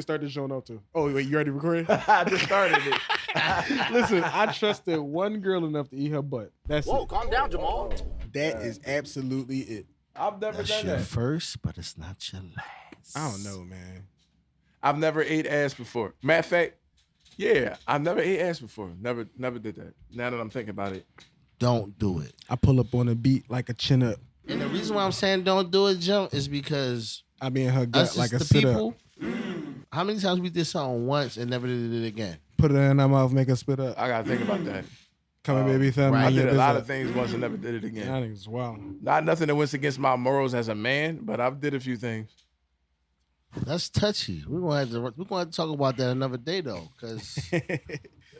can start this show off too. Oh wait, you already recording? I just started it. Listen, I trusted one girl enough to eat her butt. That's it. Calm down, Jamal. That is absolutely it. I've never That's done your that. first, but it's not your last. I don't know, man. I've never ate ass before. Matter of fact, yeah, I've never ate ass before. Never did that. Now that I'm thinking about it. Don't do it. I pull up on a beat like a chin up. And the reason why I'm saying don't do it, Jim, is because I be in her gut us like a as the sit people, up. how many times we did something once and never did it again? Put it in her mouth, make her spit up. I gotta think about that. Come on, baby, thumb. right. I did a lot of things once and never did it I again. think it's wild. Not nothing that went against my morals as a man, but I've did a few things. That's touchy. We're gonna have to talk about that another day though, because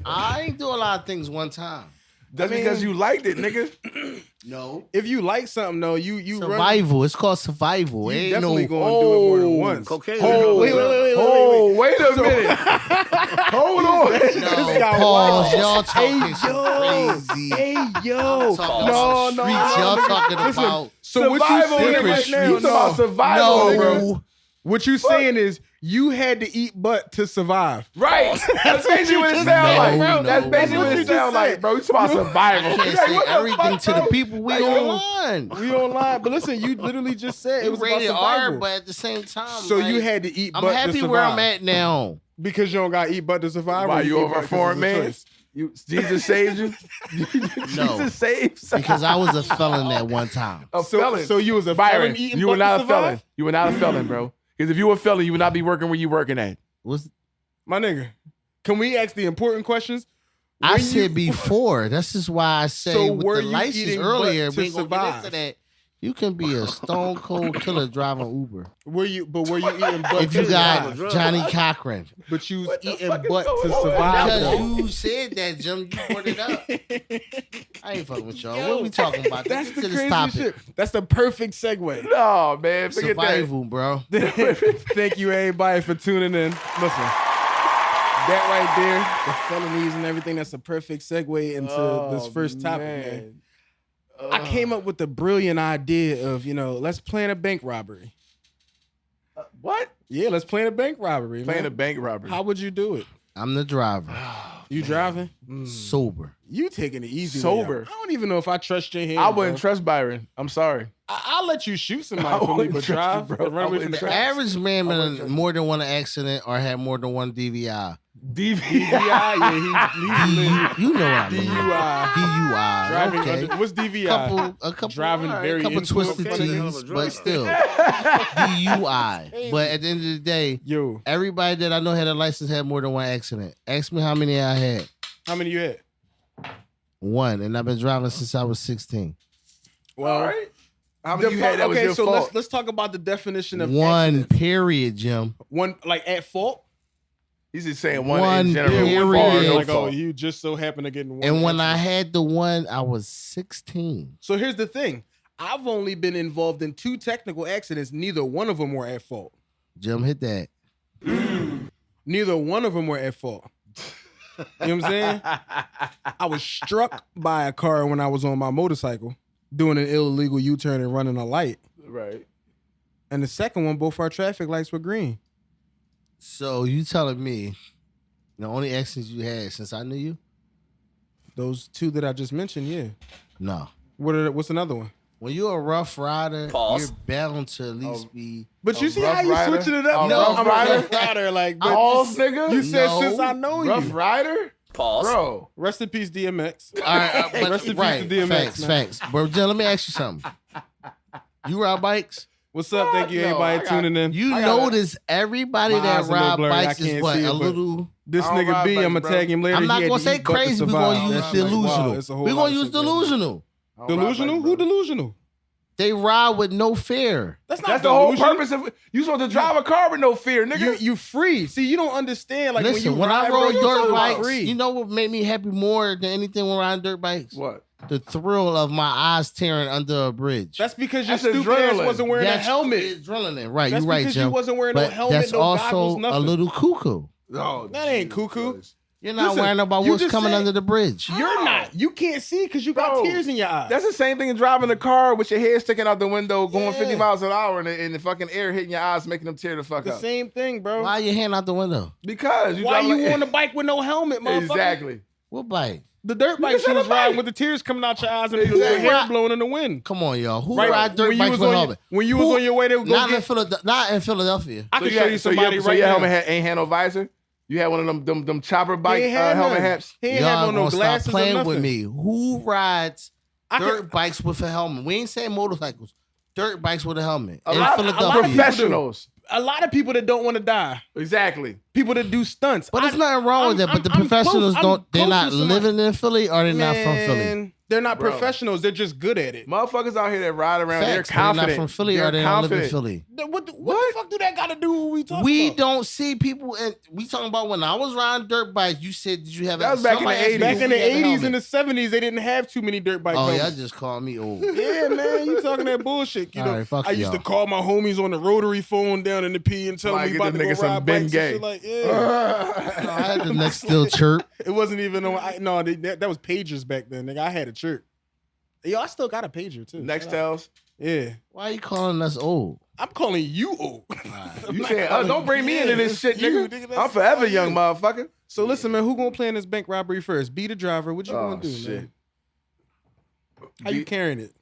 I ain't do a lot of things one time. That's because you liked it, nigga. No. If you like something though, you Survival. It's called survival. run. You Ain't definitely no. going to do it more than once. Cocaine. Oh, wait a minute. Hold on. No, guy pause. wild. Y'all talking some crazy. Hey yo, Talking no, about no, streets. no, Y'all nigga. talking Listen, about so what you Survival, saying nigga. right now? You talking about survival, nigga. no. What you saying is you had to eat butt to survive. Right. That's basically what it sounds like, bro. No, That's no. basically what What you it sounds just like, said. bro. You talking about survival. I can't Like, say what the everything fuck, to the bro? people. We Like, online. We online, but listen, you literally just said it was about rated R, survival. but at the same time, So like, you had to eat butt I'm to happy survive. where I'm at now. Because you don't got to eat butt to survive. Why or you eat over butt a 'cause foreign it's a man? choice? Jesus saved you? No. Jesus saves? Because I was a felon at one time. A So, felon. so you was a Byron, felon eating you butt were not to a felon. survive? You were not a felon, bro. Because if you were a felon, you would not be working where you working at. Was My nigga, can we ask the important questions? I When said before. That's just why I say So with were the you license eating earlier. butt to We ain't gonna get survive? into that. You can be a stone cold killer driving Uber Were you eating butt if to you got survive? Johnny Cochran. But you was What the eating fuck is butt to going on? survive. Because though. you said that, Jim. You brought it up. I ain't fucking with y'all. What are we talking about? That's Get the to this crazy topic. shit. That's the perfect segue. No, man. Forget Survival, bro. Thank you, everybody, for tuning in. Listen, that right there, the felonies and everything, that's a perfect segue into this first topic, man. I came up with the brilliant idea of, let's plan a bank robbery. What? Yeah, let's plan a bank robbery, Playing a man. bank robbery. How would you do it? I'm the driver. You driving? Sober. You taking it easy. Sober. Way. I don't even know if I trust your hand. I wouldn't bro. trust Byron. I'm sorry. I'll let you shoot I somebody for me, wouldn't but trust you, drive, bro. and run I away from wouldn't the The cops. average man wouldn't been trust more than one accident or had more than one DVI. DVI. Yeah, You know what I mean. DUI. DUI. Driving Okay. under, what's DVI? A couple Driving very couple influenced. twisted Okay. tees, but still DUI. But at the end of the day, Yo, everybody that I know had a license had more than one accident. Ask me how many I had. how many you had? One, and I've been driving since I was 16. Well, All right. How many you had that was okay, your so fault? let's talk about the definition of One, accident. period, Jim. One, like at fault. He's just saying one, One in general. period. One fault, no like, oh, fault. you just so happen to get in one. And when I accident. had the one, I was 16. So here's the thing. I've only been involved in 2 technical accidents. Neither one of them were at fault. Jim, hit that. Neither one of them were at fault. You know what I'm saying? I was struck by a car when I was on my motorcycle doing an illegal U-turn and running a light. Right. And the second one, both our traffic lights were green. So you telling me the only accidents you had since I knew you? Those 2 that I just mentioned, yeah. No. What's another one? When you're a rough rider, Pause. you're bound to at least be. But you A see rough how you rider? switching it up? A No, rough I'm rider? a rough rider. Like, but Balls, nigga? you said No. since I know Rough you. Rider? Pause. Bro. Rest in peace, DMX. All right, but, Rest in peace right. to DMX, Facts, man. facts. Bro, Jim, let me ask you something. You ride bikes? What's up? Thank you, No, everybody, I got- tuning in. You I gotta- notice everybody My that eyes a little ride blurry, I bikes can't is what see it, a but- little. This I don't nigga ride B, bikes, I'm gonna bro. tag him later. I'm He not had gonna to say eat butt to crazy. We're survive. gonna use That shit like, wow, delusional. it's a whole We're lot gonna of use shit going on. delusional. I don't ride Delusional? bikes, Who bro. delusional? They ride with no fear. That's not That's the whole delusional. purpose of you supposed to drive a car with no fear, nigga. You free. See, you don't understand. Like Listen, when I ride, rode bro, dirt you're bikes, free. you know what made me happy more than anything when riding dirt bikes? What? The thrill of my eyes tearing under a bridge. That's because your That's stupid ass adrenaline. wasn't wearing a helmet. Adrenaline, right? That's You're right, because Jim. you wasn't wearing no But helmet, that's no also goggles, nothing. a little cuckoo. No, That ain't cuckoo. You're not worrying about what's coming under the bridge. You're not. You can't see because you got tears in your eyes. That's the same thing as driving a car with your head sticking out the window, going 50 miles an hour, and the fucking air hitting your eyes, making them tear the fuck up. The same thing, bro. Why your hand out the window? Because why you on the bike with no helmet, motherfucker? Exactly. What bike? The dirt bike she was riding with the tears coming out your eyes and your hair blowing in the wind. Come on, y'all. Who ride dirt bikes with helmet? When you was on your way to go not in Philadelphia. I can show you somebody right now. So your helmet ain't had no visor? You had one of them chopper bike helmet hats? He ain't have no glasses. Stop playing with me. Who rides dirt bikes with a helmet? We ain't saying motorcycles. Dirt bikes with a helmet. In Philadelphia. Professionals. A lot of people that don't want to die. Exactly. People that do stunts. But there's nothing wrong with that. But the professionals they're not living in Philly or they're not from Philly. They're not professionals. They're just good at it. Motherfuckers out here that ride around, Facts, they're confident. They're not from Philly or they don't live in Philly. What the fuck do that got to do with what we talking about? We don't see people, and we talking about when I was riding dirt bikes, you said, did you have that was back in the 80s. Back in the 80s and the 70s, they didn't have too many dirt bikes. Oh, y'all just called me old. Yeah, man, you talking that bullshit. You know, right, I used to call my homies on the rotary phone down in the P and tell them we about to go ride bikes and shit like, I had the next still chirp. It wasn't even on, that was pagers back then, nigga. I had a chirp. Yo, I still got a pager too. Nextels. Yeah. Why are you calling us old? I'm calling you old. You saying, don't bring me into this shit, nigga. I'm forever young, motherfucker. So listen, man, who gonna plan this bank robbery first? Be the driver. What you gonna do, man? How you carrying it?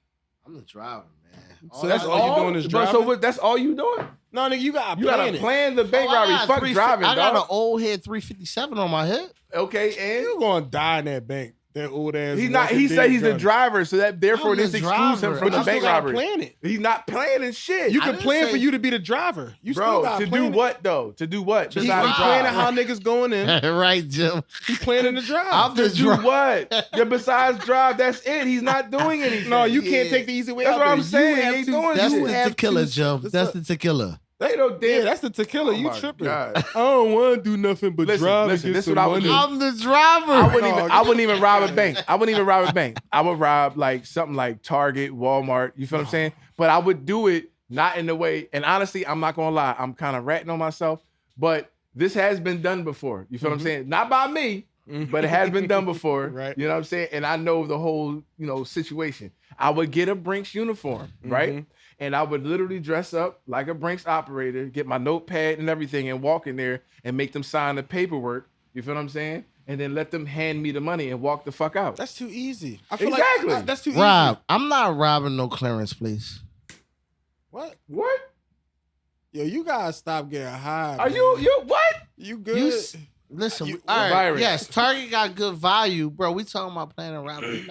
I'm the driver, man. So that's all you doing is driving? So what, that's all you doing? No, nigga, you gotta plan the bank robbery. Fuck driving, dog. I got an old head 357 on my head. Okay, and you gonna die in that bank. That old ass. He's not. He said he's the driver, so that therefore this excludes him from the bank robbery. Plan it. He's not planning shit. You can plan for you to be the driver. You bro, still got to do what though? To do what? He's planning how niggas going in. Right, Jim. He's planning to drive. I'm the do what? Yeah, besides drive, that's it. He's not doing anything. No, you can't take the easy way. That's what I'm saying. He ain't doing that's shit. the tequila, Jim. That's the tequila. They don't damn. Yeah, that's the tequila. You tripping? God. I don't want to do nothing but drive. Listen, this is what I would do. I'm the driver. I wouldn't even rob a bank. I wouldn't even rob a bank. I would rob like something like Target, Walmart. You feel what I'm saying? But I would do it not in the way. And honestly, I'm not gonna lie. I'm kind of ratting on myself. But this has been done before. You feel what I'm saying? Not by me, but it has been done before. Right. You know what I'm saying? And I know the whole situation. I would get a Brinks uniform, right? And I would literally dress up like a Brinks operator, get my notepad and everything, and walk in there and make them sign the paperwork. You feel what I'm saying? And then let them hand me the money and walk the fuck out. That's too easy. I feel exactly. Like that's too easy. Rob, I'm not robbing no clearance, please. What? Yo, you gotta stop getting high. Are you what? You good? Listen, all right. Yes, Target got good value, bro. We talking about planning a robbery.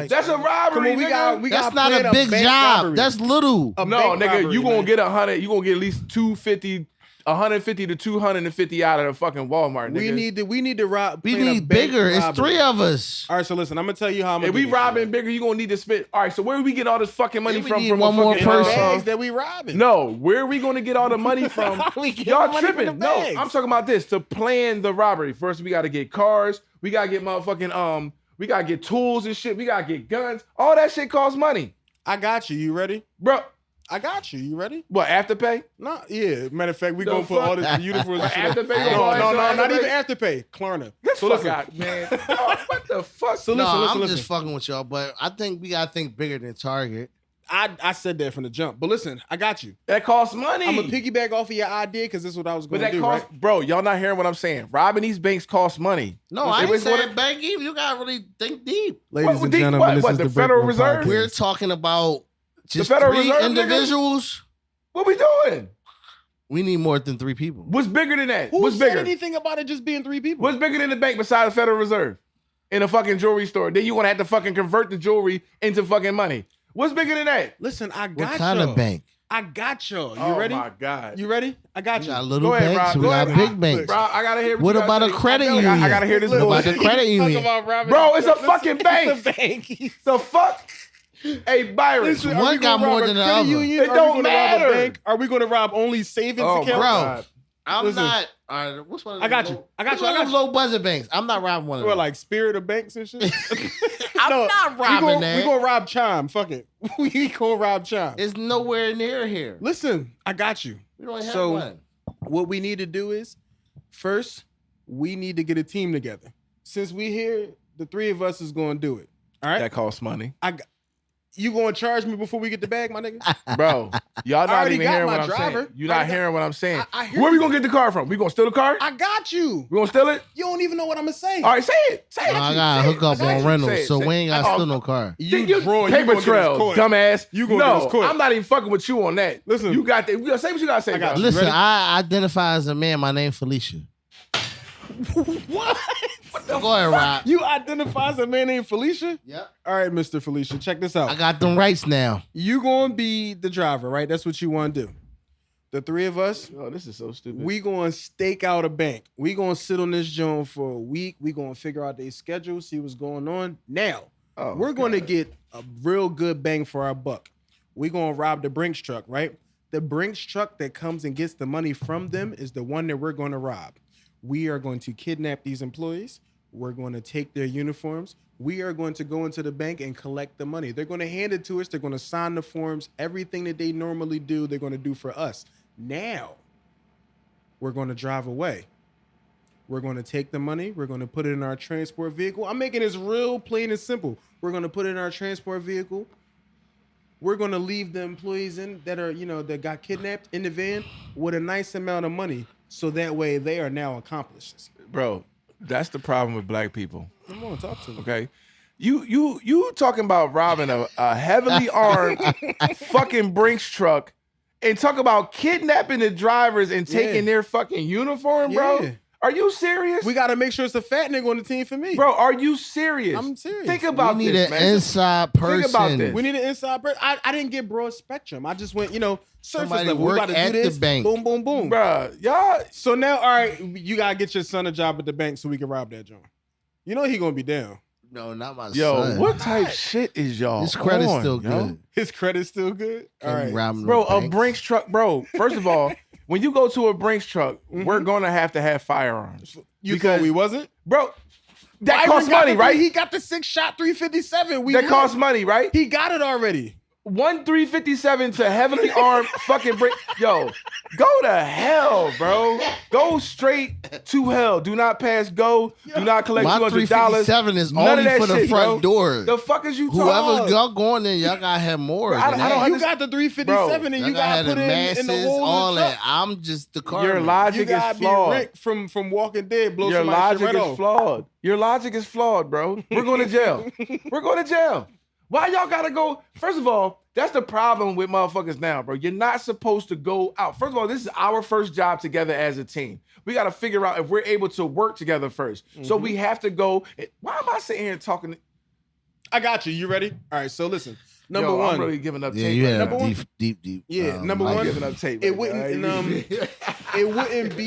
That's a robbery. We got. That's not a big job. Robbery. That's little. No, nigga, you gonna get 100. You gonna get at least 250, 150 to 250 out of the fucking Walmart. Nigga. We need to rob. We need bigger. It's 3 of us. All right, so listen, I'm gonna tell you how I'm. If we robbing bigger, you gonna need to spend. All right, so where do we get all this fucking money from? From one more person bags that we robbing. No, where are we gonna get all the money from? Y'all tripping? No, I'm talking about this to plan the robbery. First, we gotta get cars. We gotta get motherfucking We gotta get tools and shit. We gotta get guns. All that shit costs money. I got you. You ready, bro? I got you. You ready? What, Afterpay? No, yeah. Matter of fact, we gonna put all this uniforms. Afterpay? No, not even Afterpay. Klarna. So fuck out, man. What the fuck? So listen. I'm just fucking with y'all, but I think we gotta think bigger than Target. I said that from the jump, but listen, I got you. That costs money. I'm gonna piggyback off of your idea because this is what I was going to do. Costs, right? Bro, y'all not hearing what I'm saying. Robbing these banks costs money. No, I ain't saying bank even. You gotta really think deep. Ladies and gentlemen, what the Federal Reserve? Podcast. We're talking about just the Federal 3 Reserve, individuals. Nigga? What we doing? We need more than 3 people. What's bigger than that? Who What's said bigger? anything about it just being 3 people? What's bigger than the bank besides the Federal Reserve? In a fucking jewelry store. Then you want to have to fucking convert the jewelry into fucking money. What's bigger than that? Listen, I got you. What kind of bank? I got you. You ready? Oh my God. You ready? I got you. We got little banks. We got big banks. Bro, I gotta hear what about a credit union? I gotta hear this. What about the credit union? Bro, it's a fucking bank. It's a bank. The fuck? Hey, Byron. Listen, one got more than the other. Union? It don't matter. Are we going to rob only savings accounts? Bro, God. I'm not. All right, what's one of I got you. I got you. Low budget banks. I'm not robbing one of them. Like Spirit of Banks and shit? I'm not robbing that. We're going to rob Chime. Fuck it. We going to rob Chime. It's nowhere near here. Listen, I got you. We don't have one. What we need to do is, first, we need to get a team together. Since we here, the three of us is going to do it. All right? That costs money. You going to charge me before we get the bag, my nigga? Bro, y'all not even hearing what I'm saying. You're not hearing what I'm saying. Where we going to get the car from? We going to steal the car? I got you. We going to steal it? You don't even know what I'm going to say. All right, say it. Say it. I got to hook up on rentals, so we ain't got to steal no car. You paper trail, dumbass. You going to get us caught. I'm not even fucking with you on that. Listen. You got that. Say what you got to say, bro. Listen, I identify as a man. My name Felicia. What? Go ahead, Rob. You identify as a man named Felicia? Yep. All right, Mr. Felicia, check this out. I got them rights now. You gonna be the driver, right? That's what you want to do. The three of us. Oh, this is so stupid. We gonna stake out a bank. We gonna sit on this joint for a week. We gonna figure out their schedule, see what's going on. Now, we're gonna get a real good bang for our buck. We gonna rob the Brinks truck, right? The Brinks truck that comes and gets the money from them is the one that we're gonna rob. We are going to kidnap these employees. We're going to take their uniforms. We are going to go into the bank and collect the money. They're going to hand it to us. They're going to sign the forms. Everything that they normally do, they're going to do for us. Now, we're going to drive away. We're going to take the money. We're going to put it in our transport vehicle. I'm making this real plain and simple. We're going to put it in our transport vehicle. We're going to leave the employees in that are, that got kidnapped in the van with a nice amount of money. So that way they are now accomplices. Bro, that's the problem with black people. Come on, talk to me. Okay. You talking about robbing a heavily armed fucking Brinks truck and talk about kidnapping the drivers and taking their fucking uniform, bro? Yeah. Are you serious? We got to make sure it's a fat nigga on the team for me. Bro, are you serious? I'm serious. Think about this, man. We need an inside person. Think about this. We need an inside person. I didn't get broad spectrum. I just went, surface Somebody level. work We about to at do this. the bank. Boom, boom, boom. Bro, y'all. So now, all right, you got to get your son a job at the bank so we can rob that joint. You know he going to be down. No, not my son. Yo, what type shit is y'all His credit's on, still yo? good. His credit's still good? All right. Bro, a Brinks truck, bro. First of all, when you go to a Brinks truck, we're going to have firearms. You thought we wasn't? Bro, that costs money, right? He got the 6-shot 357. That costs money, right? He got it already. 357 to heavily armed fucking brick. Yo, go to hell, bro. Go straight to hell. Do not pass go. Do not collect $200. My 357 is None only of that for the shit, front bro. door. The fuck is you talking Whoever's y'all going there, y'all gotta have more. You got the 357 bro, and you got to put it in the hole all in the that. truck. I'm just the car. Your logic is flawed. Be Rick from Walking Dead. Blow Your logic logic is flawed. Your logic is flawed, bro. We're going to jail. We're going to jail. Why y'all gotta go? First of all, that's the problem with motherfuckers now, bro. You're not supposed to go out. First of all, this is our first job together as a team. We got to figure out if we're able to work together first. So we have to go. Why am I sitting here talking? I got you. You ready? All right. So listen. Number one, I'm really giving up tape. Yeah, number deep, one, deep. Yeah, number one, giving up tape. It wouldn't. It wouldn't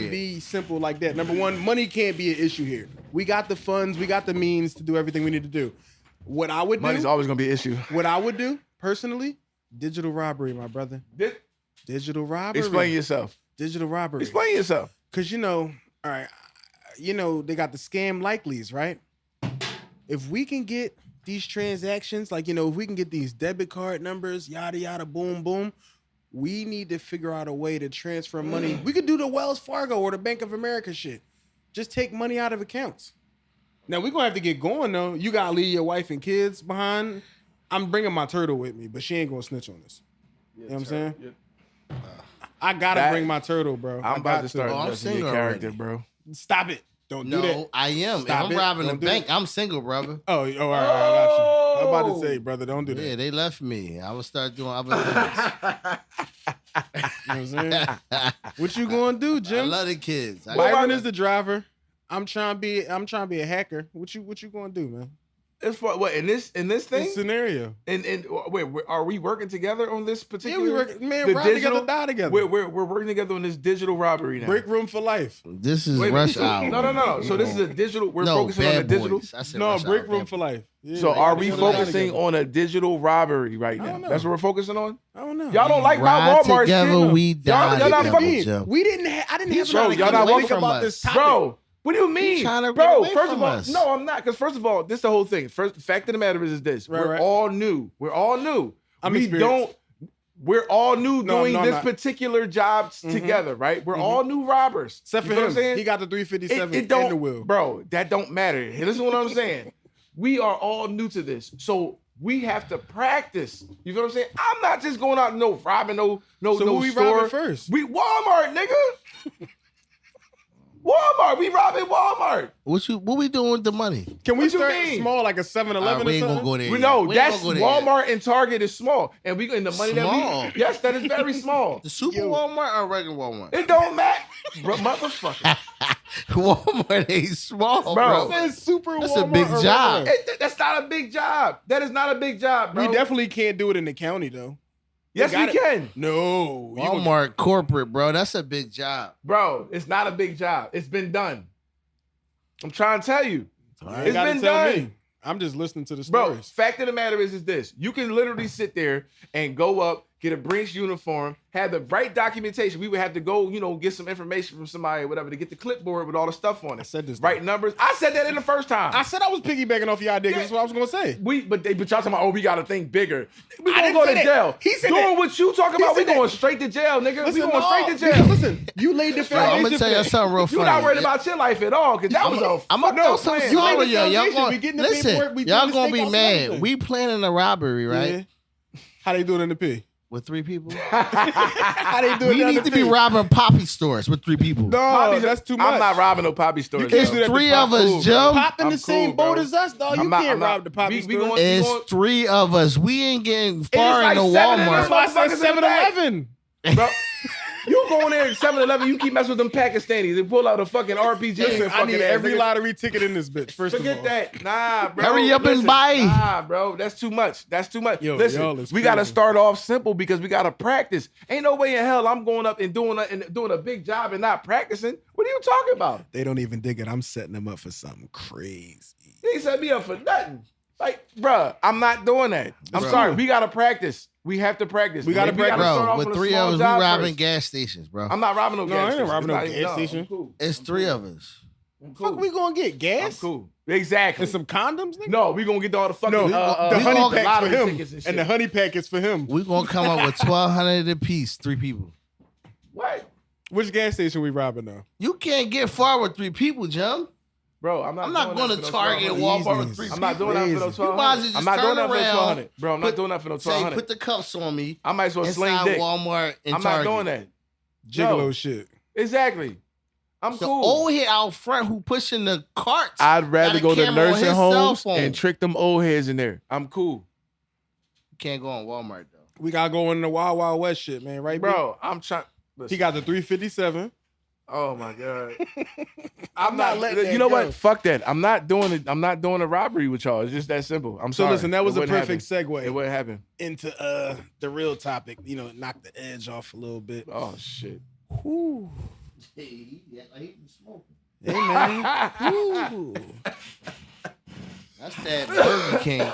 be simple like that. Number one, money can't be an issue here. We got the funds. We got the means to do everything we need to do. What I would do. Money's always gonna be an issue. What I would do personally, digital robbery, my brother. Digital robbery. Explain yourself. Digital robbery. Explain yourself. Cause all right, they got the scam likelies, right? If we can get these transactions, like, if we can get these debit card numbers, yada, yada, boom, boom, we need to figure out a way to transfer money. We could do the Wells Fargo or the Bank of America shit. Just take money out of accounts. Now, we're going to have to get going, though. You got to leave your wife and kids behind. I'm bringing my turtle with me, but she ain't going to snitch on us. You know what I'm saying? I got to bring my turtle, bro. I'm about to start I'm adjusting your character, bro. Stop it. Don't do that. No, I am. Stop if I'm robbing the bank, I'm single, brother. Oh, all right, I got you. I'm about to say, brother, don't do that. Yeah, they left me. I'm going to start doing other things. You know what I'm saying? What you going to do, Jim? I love the kids. Byron is the driver. I'm trying to be a hacker. What you going to do, man? It's for what in this thing? This scenario. And wait, are we working together on this particular? Yeah, we work. Man, ride together, die together. We're working together on this digital robbery now. Break room for life. This is rush hour. No. So this is a digital. We're focusing on the digital. Break room for life. Yeah, so are we focusing on a digital robbery right now? That's what we're focusing on. I don't know. Y'all don't like my Walmart together, shit. We die. Y'all not fucking. We didn't. I didn't have. Bro, y'all not think about this topic. Bro. What do you mean? Bro, first of all, no, I'm not. Because first of all, this is the whole thing. First, the fact of the matter is this. We're all new. We're all new. I'm experienced. we're all new doing this particular job together, right? We're all new robbers. Except for him. He got the 357 in the wheel. Bro, that don't matter. Hey, listen to what I'm saying. We are all new to this. So we have to practice. You feel what I'm saying? I'm not just going out and robbing no who we store. Robbing first? We Walmart, nigga. Walmart. We robbing Walmart. What we doing with the money? Can we start small, like a 7-Eleven we or ain't something? gonna go there. We know that's Walmart and Target is small, and we in the money that we. Yes, that is very small. The Super Walmart or regular Walmart? It don't matter, bro, motherfucker. Walmart ain't small, bro. That's super. That's Walmart a big job. That's not a big job. That is not a big job, bro. We definitely can't do it in the county though. Yes, we can. No. Walmart corporate, bro. That's a big job. Bro, it's not a big job. It's been done. I'm trying to tell you. It's been done. Me. I'm just listening to the stories. Bro, fact of the matter is this. You can literally sit there and go up, get a Brinks uniform, have the right documentation. We would have to go, get some information from somebody or whatever to get the clipboard with all the stuff on it. I said this. Right numbers. I said that in the first time. I said I was piggybacking off your idea. That's what I was going to say. But y'all talking about, we got to think bigger. We going to go to jail. He said doing what you talking about, we going straight to jail, nigga. Listen, we going straight to jail. Listen, you laid the foundation. I'm going to tell you something real funny. You not worried about your life at all, because that was a I'm going to throw some story, y'all going to be mad. We planning a robbery, right? Yeah. How they doing in the P? With 3 people? How they doing? We need to be robbing poppy stores with 3 people. No, that's too much. I'm not robbing no poppy stores. It's 3 of us, Joe. Pop in the same boat as us, dog. You can't rob the poppy store. It's 3 of us. We ain't getting far into Walmart. That's why I said 7-Eleven. Bro, you go in there at 7-Eleven, you keep messing with them Pakistanis and pull out a fucking RPG. Listen, I need every lottery ticket in this bitch. Forget that. Nah, bro. Hurry up and buy. Nah, bro. That's too much. Yo, listen, we got to start off simple because we got to practice. Ain't no way in hell I'm going up and doing a big job and not practicing. What are you talking about? They don't even dig it. I'm setting them up for something crazy. They set me up for nothing. Like, bruh, I'm not doing that. I'm sorry. We got to practice. We have to practice. We got to practice. Bro, with 3 of us, we robbing gas stations, bro. I'm not robbing no gas station. I ain't robbing no gas station. Cool. It's 3 of us. Fuck, we gonna get gas? I'm cool. Exactly. And some condoms, nigga? No, we gonna get all the fucking the honey pack for him. And the honey pack is for him. We gonna come up with $1,200 a piece, 3 people. What? Which gas station we robbing though? You can't get far with 3 people, Jum. Bro, I'm not going to Target Walmart with 3 people. I'm not doing that for no $1,200. I'm not doing that for no $1,200. Bro, I'm not doing that for no $1,200. Say, put the cuffs on me. I might as well sling dick. Walmart and I'm Target. not doing that. Gigolo shit. Exactly. I'm the cool. old head out front who pushing the carts. I'd rather go to nursing homes and trick them old heads in there. I'm cool. You can't go on Walmart though. We gotta go in the Wild Wild West shit, man. Right, bro? I'm trying. He got the 357. Oh my god! I'm not letting. You know what? Fuck that. I'm not doing it. I'm not doing a robbery with y'all. It's just that simple. I'm sorry. So listen, that was a perfect segue. It wouldn't happen into the real topic. Knock the edge off a little bit. Oh shit. Whew. Hey, I hate smoking. Hey man. Woo. That's that Burger King.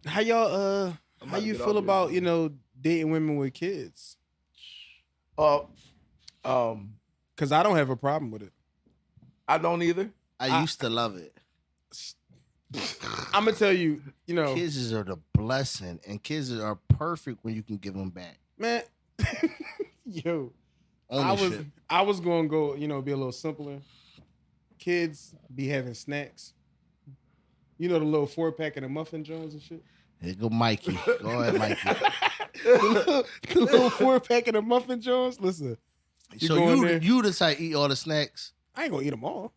How y'all? How you feel about dating women with kids? Because I don't have a problem with it. I don't either. I used to love it. I'm gonna tell you, kids are the blessing, and kids are perfect when you can give them back. Man, yo, Ownership. I was gonna go, be a little simpler. Kids be having snacks. The little 4-pack of the Muffin Jones and shit. Here go Mikey. Go ahead, Mikey. the little 4-pack of the Muffin Jones. Listen. You decide to eat all the snacks? I ain't gonna eat them all.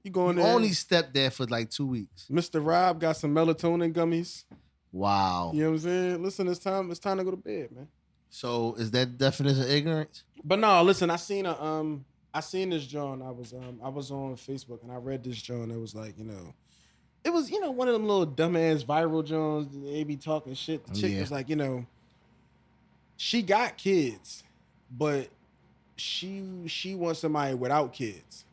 You going you there? Only stepped there for like 2 weeks. Mr. Robb got some melatonin gummies. Wow. You know what I'm saying? Listen, it's time to go to bed, man. So is that definition of ignorance? But no, listen, I seen this John. I was on Facebook and I read this John. It was like, it was, one of them little dumbass viral Johns. They be talking shit. The chick was like, she got kids, but she wants somebody without kids.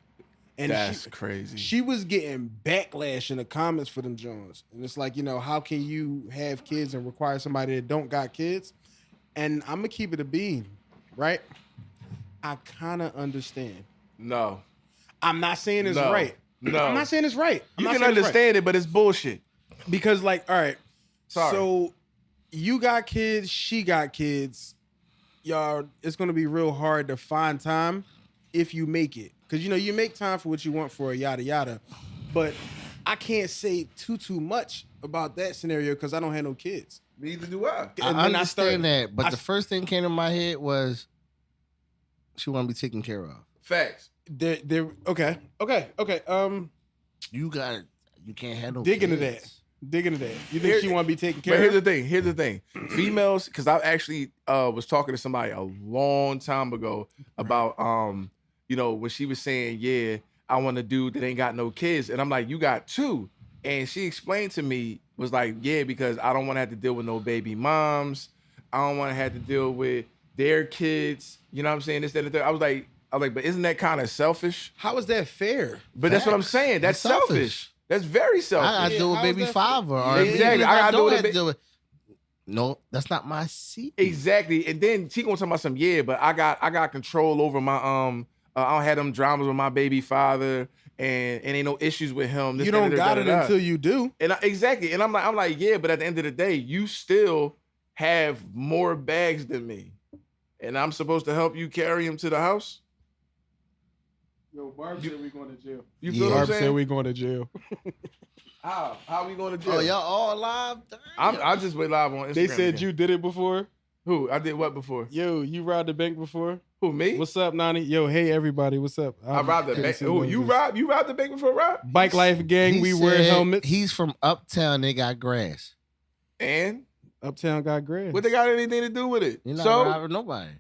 And that's crazy. She was getting backlash in the comments for them Jones. And it's like, how can you have kids and require somebody that don't got kids? And I'm going to keep it a bean, right? I kind of understand. No. I'm not saying it's right. No. I'm not saying it's right. You can understand it, but it's bullshit. Because all right. Sorry. So you got kids, she got kids. y'all, it's gonna be real hard to find time if you make it, because you make time for what you want for a yada yada, but I can't say too much about that scenario because I don't have no kids. Neither do I. I understand that, but the first thing came to my head was she want to be taken care of. Facts. They're okay. You got it. You can't handle. Dig into that. You think she want to be taken care of? But here's the thing. Females, because I actually was talking to somebody a long time ago about when she was saying, yeah, I want a dude that ain't got no kids, and I'm like, you got two, and she explained to me, was like, yeah, because I don't want to have to deal with no baby moms. I don't want to have to deal with their kids. You know what I'm saying? This, that, and that. I was like, but isn't that kind of selfish? How is that fair? But that's what I'm saying. That's selfish. That's very selfish. I gotta deal with baby father. Exactly. I gotta deal with No, that's not my seat. Exactly. And then she gonna talk about some, but I got control over my I don't have them dramas with my baby father and ain't no issues with him. You don't got it until you do. And exactly. And I'm like, yeah, but at the end of the day, you still have more bags than me. And I'm supposed to help you carry him to the house? Yo, Barb said we going to jail. You feel what I'm saying? Barb said we going to jail. How we going to jail? Oh, y'all all live? I just went live on Instagram. They said again. You did it before? Who? I did what before? Yo, you robbed the bank before? Who, me? What's up, Nani? Yo, hey, everybody. What's up? I robbed the bank. Oh, you robbed the bank before, Rob? Bike Life Gang, we wear helmets. He's from Uptown. They got grass. And? Uptown got grass. What they got anything to do with it? You're not robbing nobody.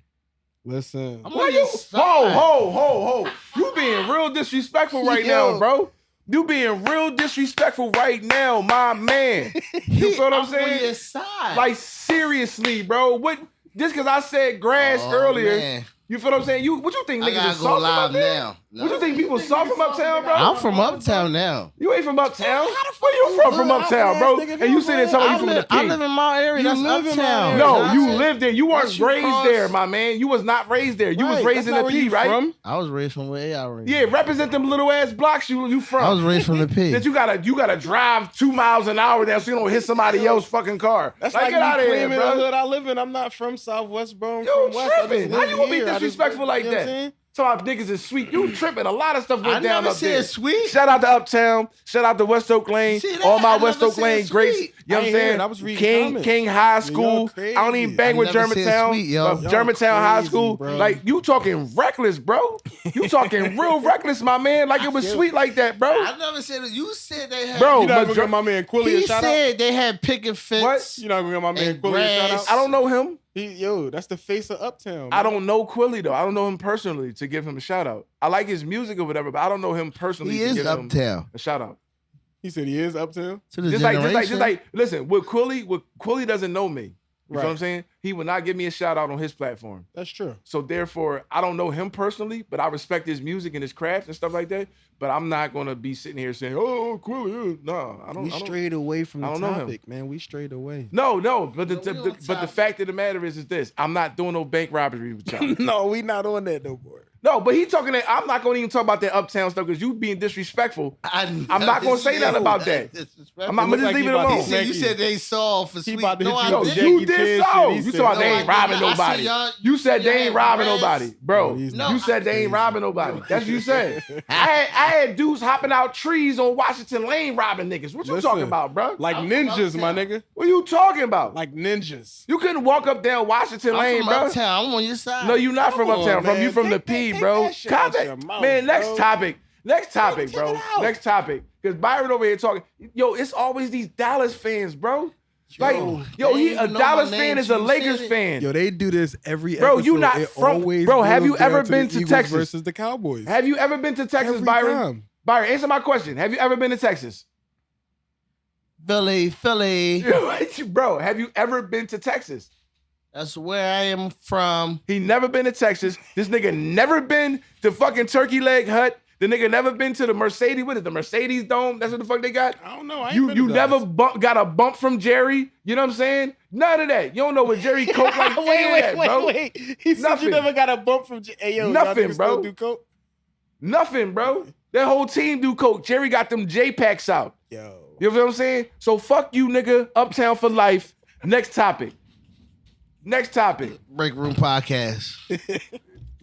Listen. Why you? Ho. You being real disrespectful right now, bro. You being real disrespectful right now, my man. You feel what I'm saying? On your side. Like, seriously, bro. What? Just because I said grass earlier, man. You feel what I'm saying? What you think niggas is soft from Uptown? No. What you think people soft from Uptown, bro? I'm from Uptown now. You ain't from Uptown? Where you from Uptown, bro? And you say that somebody you from the P. I live in my area. That's Uptown. No, you lived there. You weren't raised there, my man. You was not raised there. You was raised in the P, right? I was raised from where I raised. Yeah, represent them little ass blocks you from. I was raised from the P. That you gotta drive 2 miles an hour there so you don't hit somebody else's fucking car. That's like get out of here, bro. The hood I live in. I'm not from Southwest, bro. Yo, tripping. How you gonna be disrespectful like that? So our niggas is sweet. You tripping. A lot of stuff went down up there. Sweet. Shout out to Uptown. Shout out to West Oak Lane. All my West Oak Lane greats. You know what I'm saying? I was reading King High School. I don't even bang with Germantown. Germantown High School. Bro. Like, you talking reckless, bro. You talking real reckless, my man. Like, it was sweet like that, bro. I never said it. You said they had. Bro, you not gonna give my man Quilly a shout out? He said they had picket fence. What? You not gonna give my man Quilly a shout out? I don't know him. That's the face of Uptown. Man. I don't know Quilly though. I don't know him personally to give him a shout out. I like his music or whatever, but I don't know him personally. He is Uptown. A shout out. He said he is Uptown. Just like, listen. With Quilly doesn't know me. You know what I'm saying? He would not give me a shout out on his platform. That's true. So therefore, I don't know him personally, but I respect his music and his craft and stuff like that. But I'm not gonna be sitting here saying, "Oh, Quilly." No, I don't. We strayed away from the topic, man. We strayed away. No. But the fact of the matter is this: I'm not doing no bank robbery with y'all. No, we not on that no more. No, but he talking that I'm not gonna even talk about that Uptown stuff because you being disrespectful. I'm not gonna say nothing about that. I'm gonna just leave it alone. You said they soft for sweet. No, you did so. You talking about they ain't robbing nobody. You said they ain't robbing nobody, bro. You said they ain't robbing nobody. That's what you said. I had dudes hopping out trees on Washington Lane robbing niggas. What you talking about, bro? Like ninjas, my nigga. What you talking about? Like ninjas. You couldn't walk up down Washington Lane, bro. Uptown. I'm on your side. No, you not from Uptown. You from the P, bro. Man, next topic, bro. Next topic. Because Byron over here talking. Yo, it's always these Dallas fans, bro. Like, he a Dallas fan is a Lakers fan. Yo, they do this every episode. Bro, you not from. Bro, have you ever been to Texas versus the Cowboys? Have you ever been to Texas, Byron? Byron, answer my question. Have you ever been to Texas? Philly. Bro, have you ever been to Texas? That's where I am from. He never been to Texas. This nigga never been to fucking Turkey Leg Hut. The nigga never been to the Mercedes. What is the Mercedes Dome? That's what the fuck they got? I don't know. You never got a bump from Jerry. You know what I'm saying? None of that. You don't know what Jerry coke like. Wait. He said you never got a bump from Jerry. Hey, yo, nothing, bro. Do coke? Nothing, bro. That whole team do coke. Jerry got them J-packs out. Yo. You know what I'm saying? So fuck you, nigga. Uptown for life. Next topic. Next topic. Break Room Podcast.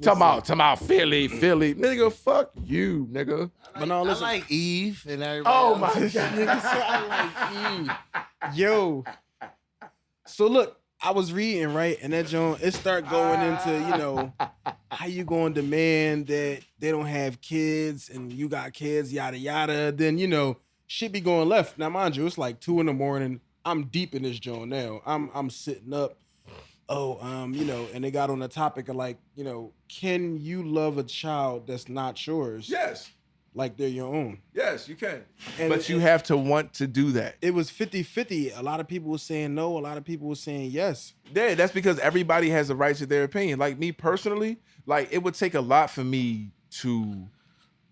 Talking about Philly. Nigga, fuck you, nigga. But no, listen. I like Eve and everybody. Oh, my God. Nigga said I like Eve. Yo. So, look, I was reading, right? And that joint, it start going into, how you going to demand that they don't have kids and you got kids, yada, yada. Then, shit be going left. Now, mind you, it's like 2 a.m. I'm deep in this joint now. I'm sitting up. And they got on the topic of like, can you love a child that's not yours? Yes. Like they're your own. Yes, you can. But you have to want to do that. It was 50-50. A lot of people were saying no. A lot of people were saying yes. Yeah, that's because everybody has a right to their opinion. Like me personally, like it would take a lot for me to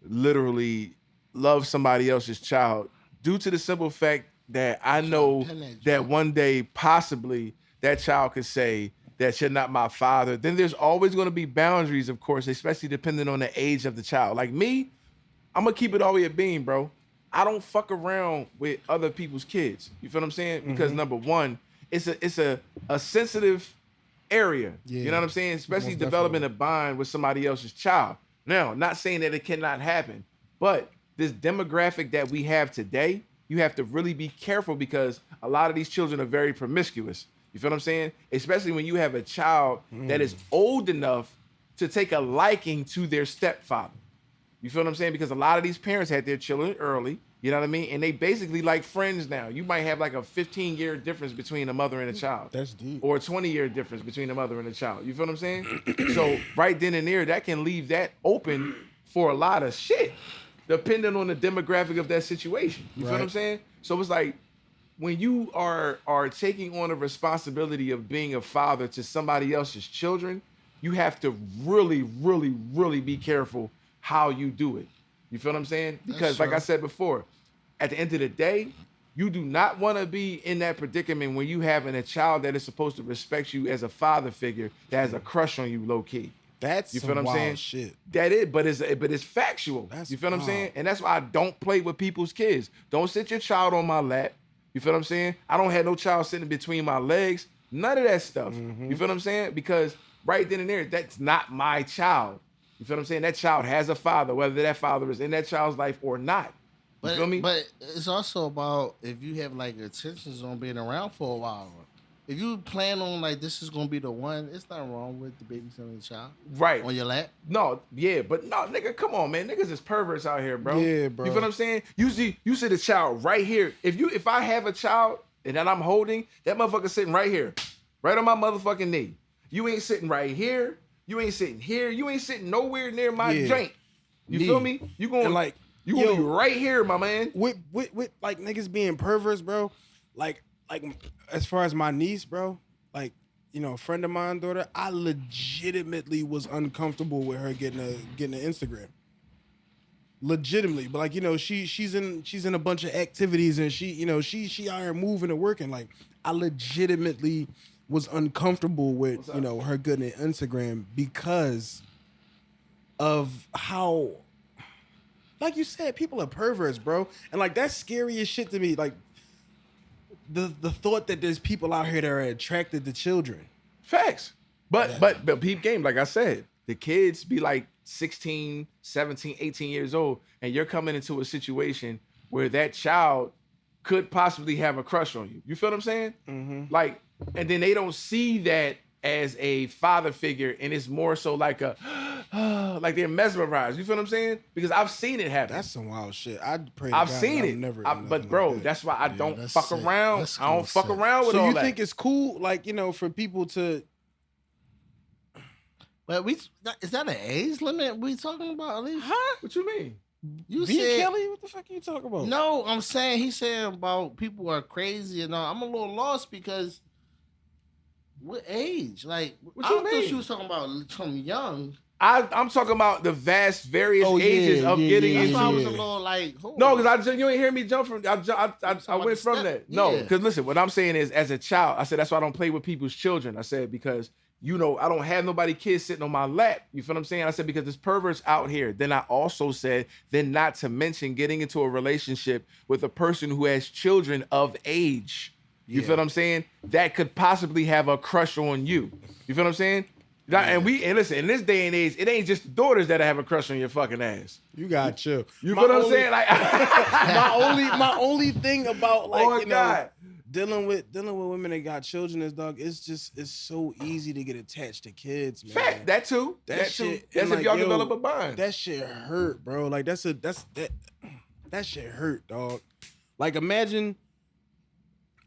literally love somebody else's child due to the simple fact that I know that one day possibly that child could say that you're not my father. Then there's always going to be boundaries, of course, especially depending on the age of the child. Like me, I'm going to keep it all the way a bean, bro. I don't fuck around with other people's kids. You feel what I'm saying? Because number one, it's a sensitive area. Yeah. You know what I'm saying? Especially developing a bond with somebody else's child. Now, not saying that it cannot happen, but this demographic that we have today, you have to really be careful because a lot of these children are very promiscuous. You feel what I'm saying? Especially when you have a child that is old enough to take a liking to their stepfather. You feel what I'm saying? Because a lot of these parents had their children early, you know what I mean? And they basically like friends now. You might have like a 15-year difference between a mother and a child. That's deep. Or a 20-year difference between a mother and a child. You feel what I'm saying? So right then and there, that can leave that open for a lot of shit, depending on the demographic of that situation. You feel what I'm saying? So it's like, when you are taking on a responsibility of being a father to somebody else's children, you have to really, really, really be careful how you do it. You feel what I'm saying? Because like I said before, at the end of the day, you do not want to be in that predicament when you having a child that is supposed to respect you as a father figure that has a crush on you low key. That's you feel what I'm saying? Shit. That is, but it's factual. You feel what I'm saying? And that's why I don't play with people's kids. Don't sit your child on my lap. You feel what I'm saying? I don't have no child sitting between my legs. None of that stuff. You feel what I'm saying? Because right then and there, that's not my child. You feel what I'm saying? That child has a father, whether that father is in that child's life or not. You feel me? But it's also about if you have like intentions on being around for a while. If you plan on like this is gonna be the one, it's not wrong with the babysitting the child. Right. On your lap. No, yeah, but no, nigga, come on, man. Niggas is perverts out here, bro. Yeah, bro. You feel what I'm saying? You see the child right here. If I have a child and that I'm holding, that motherfucker sitting right here. Right on my motherfucking knee. You ain't sitting right here. You ain't sitting here. You ain't sitting nowhere near my joint. You feel me? You gonna like you gonna be right here, my man. With like niggas being perverts, bro. Like as far as my niece, bro, like, a friend of mine, daughter, I legitimately was uncomfortable with her getting an Instagram. Legitimately. But like, she's in a bunch of activities and she out here moving and working. Like, I legitimately was uncomfortable with, her getting an Instagram because of how, like you said, people are perverts, bro. And like, that's scary as shit to me. Like, the thought that there's people out here that are attracted to children. Facts. But peep game, like I said, the kids be like 16, 17, 18 years old, and you're coming into a situation where that child could possibly have a crush on you. You feel what I'm saying? Mm-hmm. Like, and then they don't see that as a father figure, and it's more so like like they're mesmerized. You feel what I'm saying? Because I've seen it happen. That's some wild shit. I've seen it. But bro, like that's why I don't fuck around. I don't fuck around with all that. So you think it's cool, like, for people to... But is that an age limit we talking about, at least? Huh? What you mean? You said Kelly? What the fuck are you talking about? No, I'm saying he said about people are crazy and all. I'm a little lost because what age? Like, I thought you was talking about from young. I'm talking about the vast various ages of getting into. That's why I was a little like, no, because you ain't hear me jump from. I went from that. No, because listen, what I'm saying is, as a child, I said that's why I don't play with people's children. I said because I don't have nobody kids sitting on my lap. You feel what I'm saying? I said because there's perverts out here. Then I also said, then not to mention getting into a relationship with a person who has children of age. You feel what I'm saying? That could possibly have a crush on you. You feel what I'm saying? And listen, in this day and age, it ain't just the daughters that have a crush on your fucking ass. You got chill. You feel what I'm saying? Like my only thing about like dealing with women that got children is it's so easy to get attached to kids, man. Fact, that too. That's if y'all develop a bond. That shit hurt, bro. Like that shit hurt, dog. Like imagine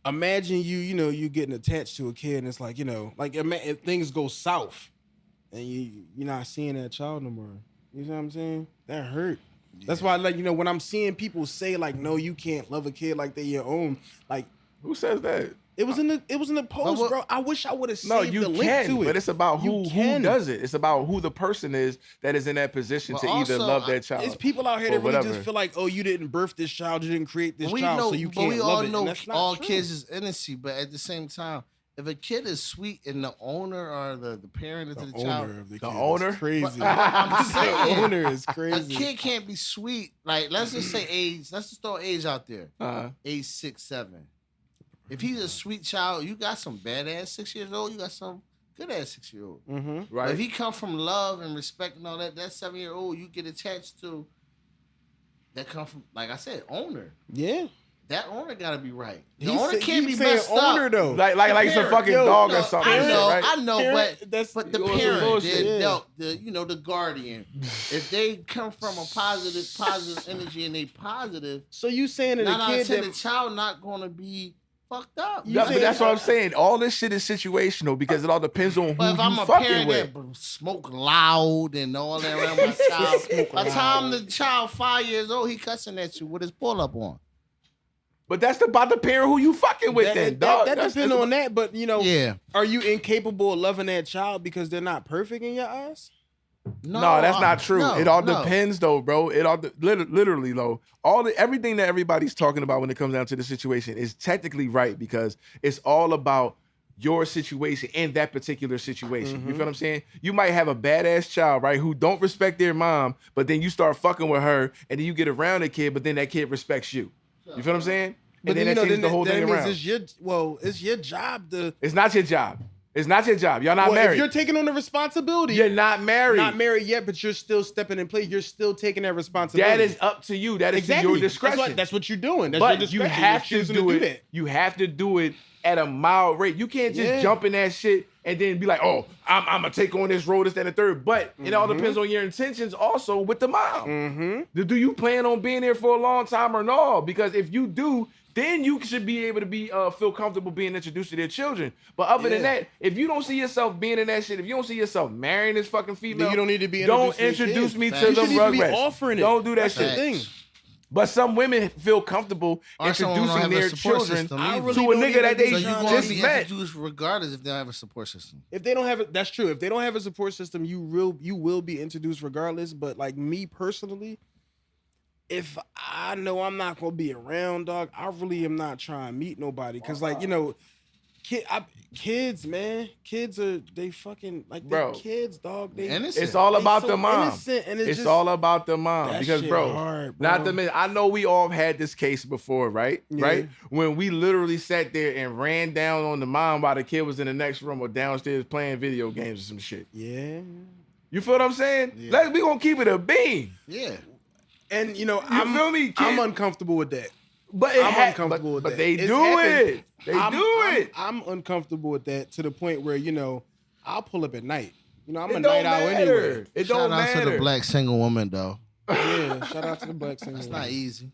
you getting attached to a kid and it's like, if things go south and you're not seeing that child no more. You know what I'm saying? That hurt. Yeah. That's why, like, when I'm seeing people say like, no, you can't love a kid like they're your own. Like, who says that? It was in the post, bro. I wish I would have saved the link to it. But it's about who does it. It's about who the person is that is in that position to either love that child. It's people out here that really just feel like, oh, you didn't birth this child, you didn't create this child, so you can't love it. We all know all kids is innocent, but at the same time, if a kid is sweet and the owner or the parent of the child, the owner is crazy. I'm saying, the owner is crazy. A kid can't be sweet. Like, let's just say age. Let's just throw age out there. Age 6, 7. If he's a sweet child, you got some badass 6 years old. You got some good ass 6 year old. Mm-hmm. Right. But if he come from love and respect and all that 7-year-old you get attached to, that come from, like I said, owner. Yeah. That owner gotta be right. The owner can't be messed owner, up. Though. Like some fucking dog or something. I know, parent, but the parent, the guardian, if they come from a positive energy and they positive, so you saying that the child not gonna be fucked up. But that's what I'm saying. All this shit is situational because it all depends on who if I'm a fucking parent with. That smoke loud and all that around my child, by the time the child 5 years old, he cussing at you with his pull up on. But that's about the parent who you fucking with then, dog. That depends on that, but are you incapable of loving that child because they're not perfect in your eyes? No, that's not true. It all depends, though, bro. It all literally, though. Everything that everybody's talking about when it comes down to the situation is technically right because it's all about your situation in that particular situation. Mm-hmm. You feel what I'm saying? You might have a badass child, right, who don't respect their mom, but then you start fucking with her, and then you get around a kid, but then that kid respects you. You feel what I'm saying? But and then that changes the whole thing around. It's your job to. It's not your job. It's not your job. Y'all not married. If you're taking on the responsibility, you're not married. Not married yet, but you're still stepping in place. You're still taking that responsibility. That is up to you. That is your discretion. That's what you're doing. That's but your discretion. You have to do it. You have to do it at a mild rate. You can't just jump in that shit and then be like, oh, I'm gonna take on this road, this, that, and the third. But it all depends on your intentions also with the mom. Mm-hmm. Do you plan on being there for a long time or no? Because if you do, then you should be able to feel comfortable being introduced to their children. But other than that, if you don't see yourself being in that shit, if you don't see yourself marrying this fucking female, then you don't need to be don't introduce me to them rugrats. Offering it. Don't do that shit. Thing. But some women feel comfortable introducing their children to a nigga that they just met. Introduced regardless if they don't have a support system. If they don't have it, that's true. If they don't have a support system, you will be introduced regardless. But like me personally, if I know I'm not gonna be around, dog, I really am not trying to meet nobody. Cause like, kids, man, kids are fucking like they're kids, dog. They innocent. It's all about the mom. And it's all about the mom. Because bro, not the minute. I know we all had this case before, right? Yeah. Right? When we literally sat there and ran down on the mom while the kid was in the next room or downstairs playing video games or some shit. Yeah. You feel what I'm saying? Yeah. We gonna keep it a beam. Yeah. And feel me, kid? I'm uncomfortable with that. But I'm uncomfortable with that. But they do it. I'm uncomfortable with that to the point where, I'll pull up at night. I'm a night owl anyway. It don't matter. Shout out to the black single woman, though. Yeah, shout out to the black single woman. It's not easy.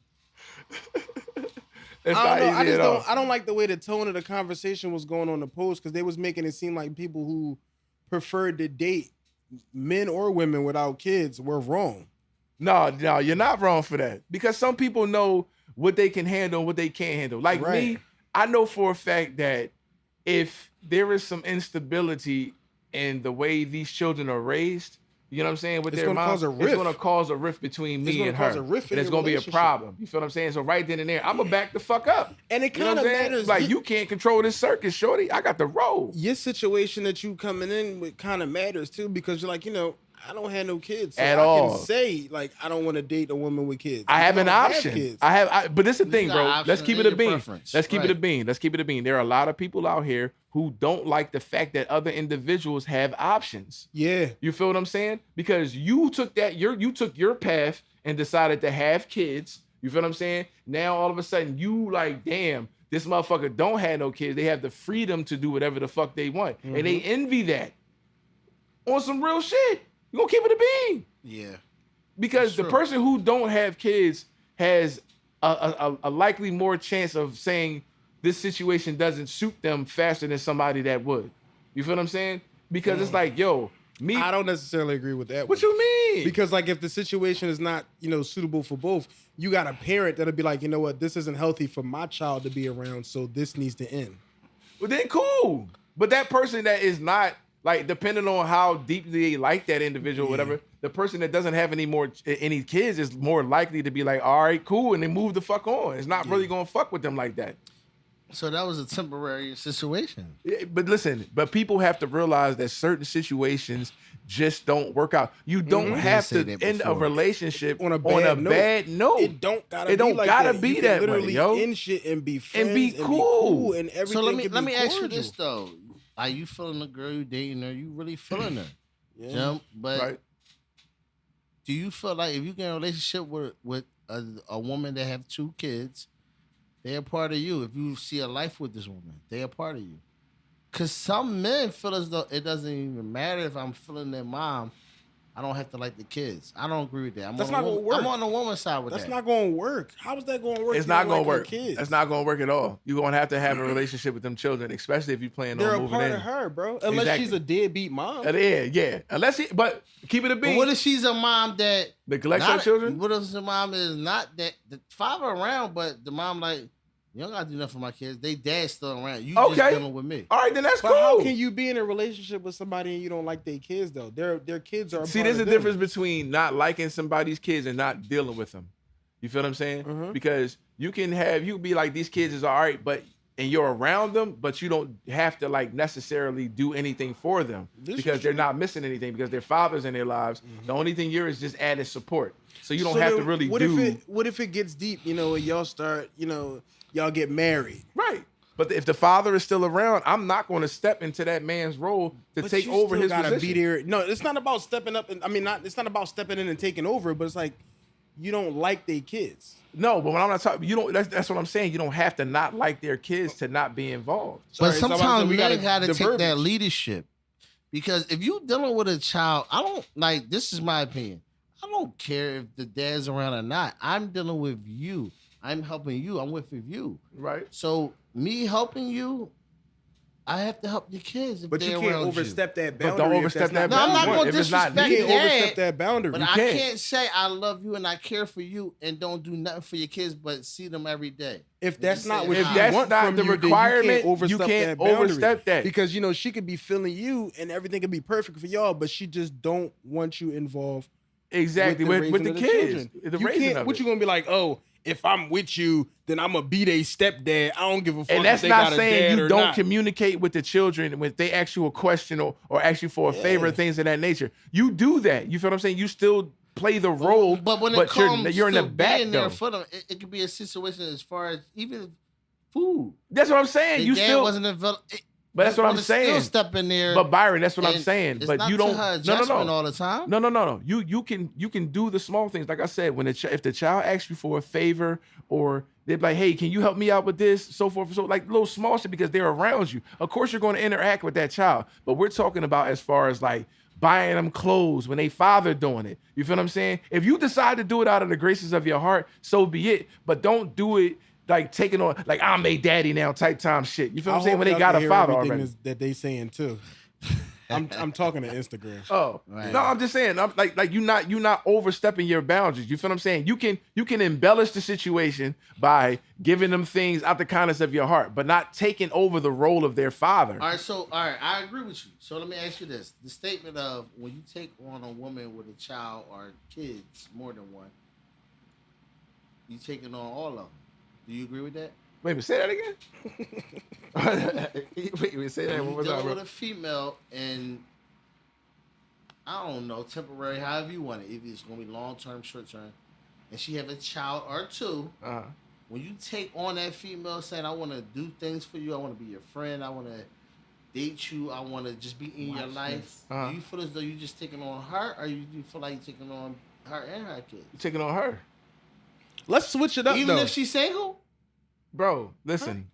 I don't like the way the tone of the conversation was going on the post because they was making it seem like people who preferred to date men or women without kids were wrong. No, you're not wrong for that. Because some people know what they can handle and what they can't handle. Like me, I know for a fact that if there is some instability in the way these children are raised, you know what I'm saying, with their mom, it's going to cause a rift between me and her. And it's going to be a problem. You feel what I'm saying? So right then and there, I'm going to back the fuck up. And it kind of matters. Like, you can't control this circus, shorty. I got the roll. Your situation that you coming in with kind of matters, too, because you're like, I don't have no kids so at I all. can say like I don't want to date a woman with kids. I have an don't option. kids. But this is the thing, bro. Let's keep it a bean. Preference. Let's keep it a bean. Let's keep it a bean. There are a lot of people out here who don't like the fact that other individuals have options. Yeah. You feel what I'm saying? Because you took your path and decided to have kids. You feel what I'm saying? Now all of a sudden you like, damn, this motherfucker don't have no kids. They have the freedom to do whatever the fuck they want. And they envy that. On some real shit. You gonna keep it a bean. Yeah. Because the person who don't have kids has a likely more chance of saying this situation doesn't suit them faster than somebody that would. You feel what I'm saying? Because it's like, yo, me. I don't necessarily agree with that. What you mean? Because like if the situation is not, suitable for both, you got a parent that'll be like, you know what, this isn't healthy for my child to be around, so this needs to end. Well, then cool. But that person that is not, like, depending on how deeply they like that individual, whatever, the person that doesn't have any kids is more likely to be like, all right, cool, and they move the fuck on. It's not really gonna fuck with them like that. So that was a temporary situation. Yeah, but listen, people have to realize that certain situations just don't work out. You don't have to end a relationship on a bad note. It don't gotta be that way, yo. End shit and be friends and be cool and everything. So let me ask you this though: are you feeling the girl you dating her? You really feeling her? Yeah. But do you feel like if you get in a relationship with a woman that have 2 kids? They're a part of you. If you see a life with this woman, they're a part of you. Because some men feel as though it doesn't even matter if I'm feeling their mom. I don't have to like the kids. I don't agree with that. That's not going to work. I'm on the woman's side with that. That's not going to work. How is that going to work? It's not going to work. That's not going to work at all. You're going to have a relationship with them children, especially if you're planning on moving in. They're a part of her, bro. Unless she's a deadbeat mom. Yeah. But keep it a bean. But what if she's a mom that neglects her children? What if the mom is not that the father around, but the mom like, you don't gotta do nothing for my kids. They dad's still around. You just dealing with me. All right, then that's cool. How can you be in a relationship with somebody and you don't like their kids though? Their kids are. See, there's a difference between not liking somebody's kids and not dealing with them. You feel what I'm saying? Mm-hmm. Because you can be like, these kids is all right, and you're around them, but you don't have to like necessarily do anything for them because they're not missing anything because their father's in their lives. Mm-hmm. The only thing you're is just added support. So you don't have to really do. What if it gets deep? And y'all start. Y'all get married. Right. But if the father is still around, I'm not going to step into that man's role to take over his position. Be there. No, it's not about stepping up. It's not about stepping in and taking over, but it's like you don't like their kids. No, but when I'm not talking, you don't. That's what I'm saying. You don't have to not like their kids to not be involved. But sometimes we got to take that leadership. Because if you dealing with a child, I don't like, this is my opinion. I don't care if the dad's around or not. I'm dealing with you. I'm helping you. I'm with you. Right. So me helping you, I have to help your kids. But you can't overstep that boundary. But don't overstep that boundary. No, I'm not going to disrespect that. You can't overstep that boundary. But I can't say I love you and I care for you and don't do nothing for your kids, but see them every day. If that's not what you want from the requirement, you can't overstep that. Because she could be feeling you and everything could be perfect for y'all, but she just don't want you involved. Exactly with the kids. What you gonna be like? Oh, if I'm with you, then I'm gonna be their stepdad. I don't give a fuck. And that's if they not got saying you don't not. communicate with the children when they ask you a question or ask you for a favor, things of that nature. You do that. You feel what I'm saying? You still play the role, but when it comes you're in the to back being though. there for them, it could be a situation as far as even food. That's what I'm saying. The dad wasn't involved. But that's what I'm saying. Still step in there. But Byron, that's what I'm saying. It's but not you don't. To her adjustment all the time. No. You can do the small things. Like I said, when if the child asks you for a favor, or they're like, "Hey, can you help me out with this?" So forth, so like little small shit because they're around you. Of course, you're going to interact with that child. But we're talking about as far as like buying them clothes when they father doing it. You feel what I'm saying? If you decide to do it out of the graces of your heart, so be it. But don't do it like taking on like I'm a daddy now type time shit. You feel what I'm saying? When they got a father already. That they saying too. I'm talking to Instagram. Oh right. No, I'm just saying. I'm like you're not overstepping your boundaries. You feel what I'm saying? You can embellish the situation by giving them things out the kindness of your heart, but not taking over the role of their father. All right, I agree with you. So let me ask you this: the statement of when you take on a woman with a child or kids, more than one, you taking on all of them. Do you agree with that? Wait, say that again? Wait, say that one more time. Dealing with a female and I don't know, temporary, however you want it. If it's gonna be long term, short term, and she have a child or two, when you take on that female saying, "I want to do things for you, I want to be your friend, I want to date you, I want to just be in your life," do you feel as though you just taking on her, or you feel like you're taking on her and her kids? You're taking on her. Let's switch it up, even though. if she's single. Bro, listen.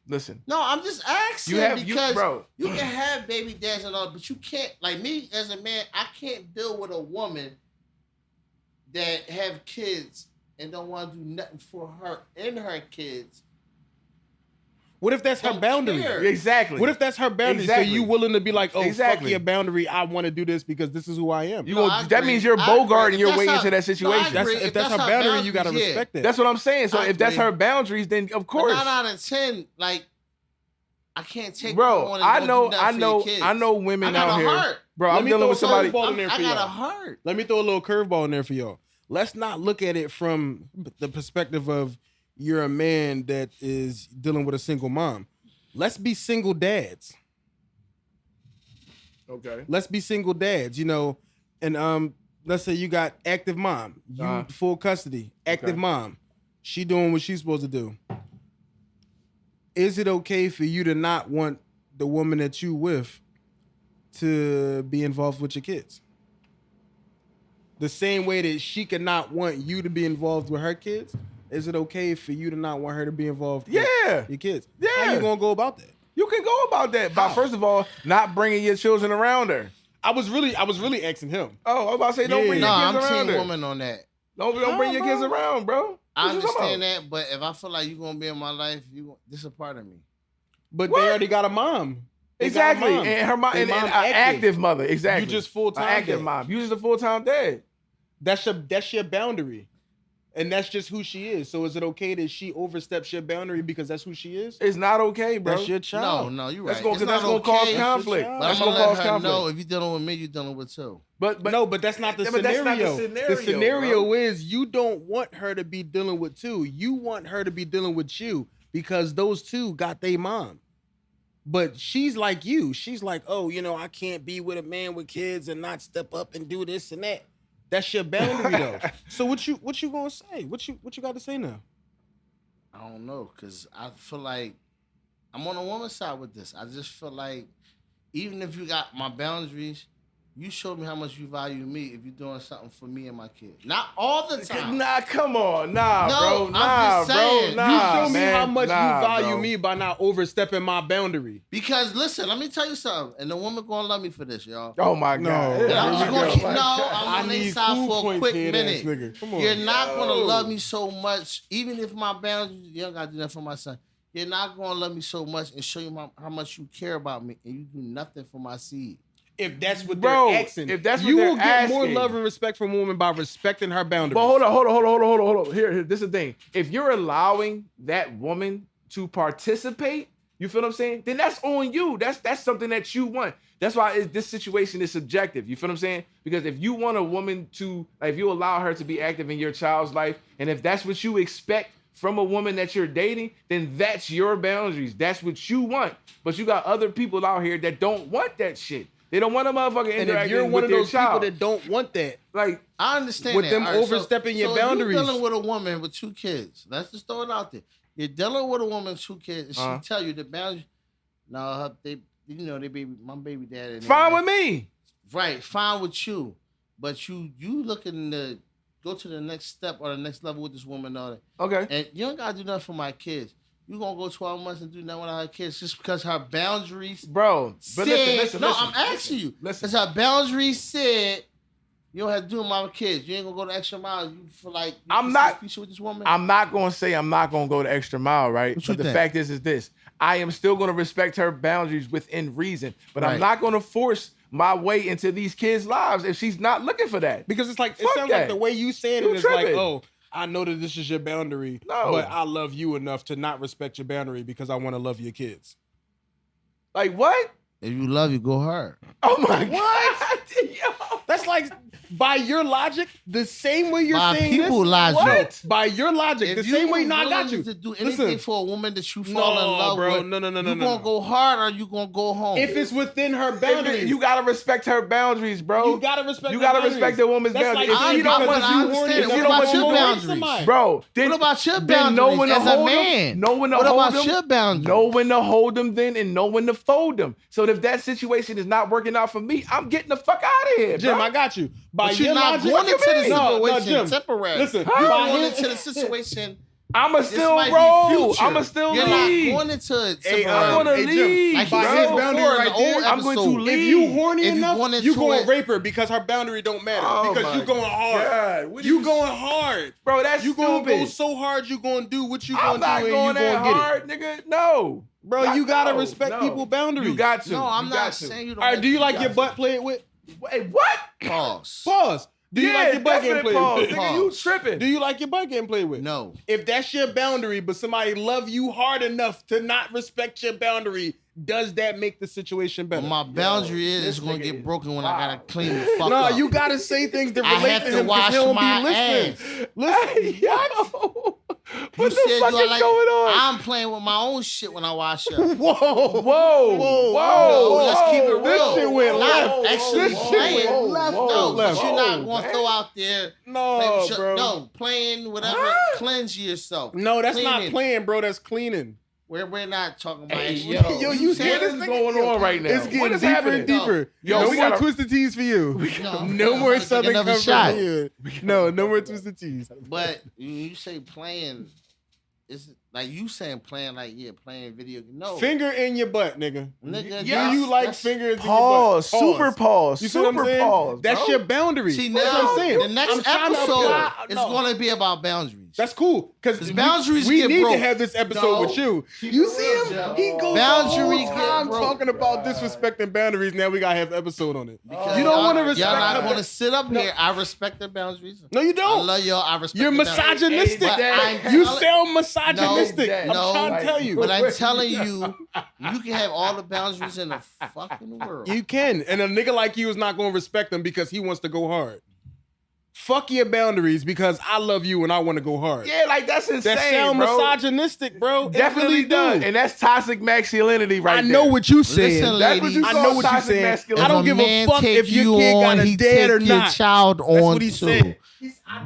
No, I'm just asking because you can have baby dads and all, but you can't. Like me as a man, I can't deal with a woman that have kids and don't want to do nothing for her and her kids. What if that's her boundary? Exactly. What if that's her boundary? Exactly. So you willing to be like, oh, fuck your boundary. I want to do this because this is who I am. That means you're bogarting your way into that situation. If that's her boundary, you got to respect it. That's what I'm saying. So if that's her boundaries, then of course. But 9 out of 10, like, I can't take bro, I know women out here. Heart. Bro, I'm dealing with somebody. I got a heart. Let me throw a little curveball in there for y'all. Let's not look at it from the perspective of you're a man that is dealing with a single mom. Let's be single dads. Okay. Let's be single dads, and let's say you got active mom, you full custody, active mom. She doing what she's supposed to do. Is it okay for you to not want the woman that you with to be involved with your kids? The same way that she could not want you to be involved with her kids, is it okay for you to not want her to be involved with your kids? Yeah. How you gonna go about that? You can go about that by, first of all, not bringing your children around her. I was really asking him. Oh, I was about to say, don't bring your kids around her. I'm team woman on that. Don't bring your kids around, bro. I understand that, but if I feel like you're gonna be in my life, this is a part of me. But they already got a mom. Exactly, and her mom, and an active mother. Exactly, You just full time active mom. You just a full time dad. That's your boundary, and that's just who she is. So is it okay that she oversteps your boundary because that's who she is? It's not okay, bro. That's your child. No, you're right. That's gonna cause conflict. That's gonna cause conflict. No, if you're dealing with me, you're dealing with two. But that's not the scenario. That's not the scenario. The scenario is you don't want her to be dealing with two. You want her to be dealing with you because those two got their mom. But she's like you. She's like, oh, I can't be with a man with kids and not step up and do this and that. That's your boundary, though. So what you gonna say? What you got to say now? I don't know, cause I feel like I'm on the woman's side with this. I just feel like even if you got my boundaries, you showed me how much you value me if you're doing something for me and my kid. Not all the time. Nah, come on. Nah, no, bro. Nah, bro. Nah, you show me man. how much you value bro. me by not overstepping my boundary. Because listen, let me tell you something. And the woman gonna love me for this, y'all. Oh my God. And I'm just gonna I'm I on their need side cool for a quick minute. Nigga. Come on. You're not gonna love me so much, even if my boundaries, you don't gotta do that for my son. You're not gonna love me so much and show you how much you care about me, and you do nothing for my seed. If that's what they're asking, if that's what you they're will get asking. more love and respect from a woman by respecting her boundaries. But hold on. Here, this is the thing. If you're allowing that woman to participate, you feel what I'm saying? Then that's on you. That's something that you want. That's why this situation is subjective. You feel what I'm saying? Because if you want a woman to, like, if you allow her to be active in your child's life, and if that's what you expect from a woman that you're dating, then that's your boundaries. That's what you want. But you got other people out here that don't want that shit. They don't want a motherfucker interacting with their child. And if you're one of those people that don't want that, like, I understand with that. them overstepping your boundaries. You're dealing with a woman with 2 kids. Let's just throw it out there. You're dealing with a woman with 2 kids, and she tell you the boundaries. No, my baby daddy. Fine with me. Right, fine with you. But you looking to go to the next step or the next level with this woman or that. Okay. And you don't gotta do nothing for my kids. You gonna go 12 months and do nothing with her kids just because her boundaries, bro. But listen. I'm asking you. Because her boundaries said you don't have to do with my kids. You ain't gonna go the extra mile. You feel like I'm not with this woman. I'm not gonna say I'm not gonna go the extra mile, right? But the fact is this: I am still gonna respect her boundaries within reason, but I'm not gonna force my way into these kids' lives if she's not looking for that. Because it's like it sounds like the way you saying it is like, oh, I know that this is your boundary, but I love you enough to not respect your boundary because I want to love your kids. Like what? If you love you, go hard. Oh my God. Yo. That's like, by your logic, the same way you're saying people this. logic. What? By your logic, If the same way. I got you. To do anything for a woman that you fall in love bro. with, No. You gonna go hard or you gonna go home? If it's within her boundaries, you gotta respect her boundaries, bro. You gotta respect. You gotta respect the woman's boundaries. If she don't want you, what about your boundaries, bro? What about your boundaries as a man? Know when to what hold about them. your boundaries? Know when to hold them then, and know when to fold them. So if that situation is not working out for me, I'm getting the fuck out of here, Jim. bro. I got you. By But your you're not logic, going into the situation Jim. temporary. Listen, you're going into the situation. I'ma still roll. I'ma still You're leave. not going into I'm gonna leave. Like by his boundary right there, I'm going to leave. If you horny If you enough, going you into going it- to rape her because her boundary don't matter. Oh because you my going hard. God. You going hard. Bro, that's you going to stupid. go so hard, you going to do what you I'm going to do not and going you that going to hard, get it. nigga. No. Bro, you got to No, respect no. people's boundaries. You got to. No, I'm You not got to. saying you don't. All right, do you like got your to. butt played with? Wait, what? Pause. Do you like your butt getting played with? Nigga, you tripping. Do you like your butt getting played with? No. If that's your boundary, but somebody love you hard enough to not respect your boundary, does that make the situation better? My boundary is it's going to get broken when I got to clean the fuck No, up. you got to say things that I relate have to to him because wash he don't my be listening. Listen, what? What the fuck is going on? I'm playing with my own shit when I wash up. Whoa. Let's keep it real. This shit went Not left. actually This shit playing. went left. No, but Left. you're not going to throw out there. No, bro. No, playing whatever. Cleanse yourself. No, that's not Cleaning. playing, bro. That's cleaning. We're not talking about Hey, actually. Yo, you see hear this this going on right now? It's getting What is deeper happening? and deeper. Yo, no we more gotta- twisted teas for you. No, No more take Southern another Comfort shot. for you. No more twisted teas. But you say playing, it's like you saying playing like playing video. No, Finger in your butt, nigga. Nigga, Do you like that's- fingers Pause. in your butt? Super pause. You see what I'm Super saying? pause. That's bro. your boundary. See, That's what now I'm saying. the next I'm trying to episode apply- is no. going to be about boundaries. That's cool because 'Cause boundaries we get need broke. to have this episode No. with you. Keep You it see real, him? Joe. He goes Boundary the whole get time broke. talking about disrespecting boundaries. Now we gotta have episode on it. Because You don't y'all- want to respect. Y'all not her- going to sit up here. I respect the boundaries. No, you I don't. love y'all. I respect. You're the boundaries. misogynistic. But I'm You telling- sound misogynistic. I'm No, trying to tell you. But I'm telling you, you can have all the boundaries in the fucking world. You can. And a nigga like you is not going to respect them because he wants to go hard. Fuck your boundaries because I love you and I want to go hard. Yeah, like that's insane, That sound bro. misogynistic, bro. It Definitely really does. do. And that's toxic masculinity right I there. know what you saying. Listen, That's what you I call know what you toxic saying. masculinity. I don't If give a man fuck take if your you kid got on, a he dad or take your not. child That's on what he too. said.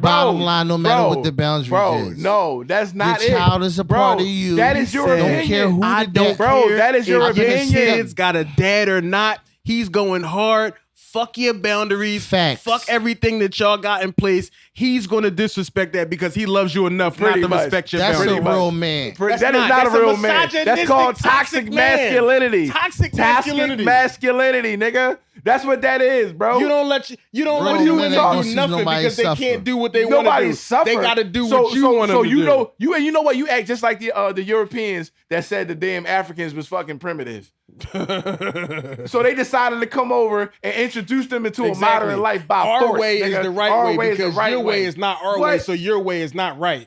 Bottom line, no matter what the boundaries is. No, that's not Your it. child is a part of you. That is your said- opinion. Don't care who I the don't dad- Bro, care that is your if your opinion. kid's got a dad or not. He's going hard. Fuck your boundaries. Facts. Fuck everything that y'all got in place. He's going to disrespect that because he loves you enough Pretty not to much. respect your That's a boundaries. real man. That's That is not that's a real man. misogynistic, That's called toxic man. masculinity. Toxic masculinity. Masculinity, nigga. That's what that is, bro. You don't let Real women men do don't see nothing nobody because they suffer. can't do what they want to Nobody do. suffer. They got to do what you want them so to you do. know you know what, you act just like the Europeans that said the damn Africans was fucking primitive. So they decided to come over and introduce them into a modern life by our force. way nigga. is the right Our way is the because right your way is not our What? way, so your way is not right.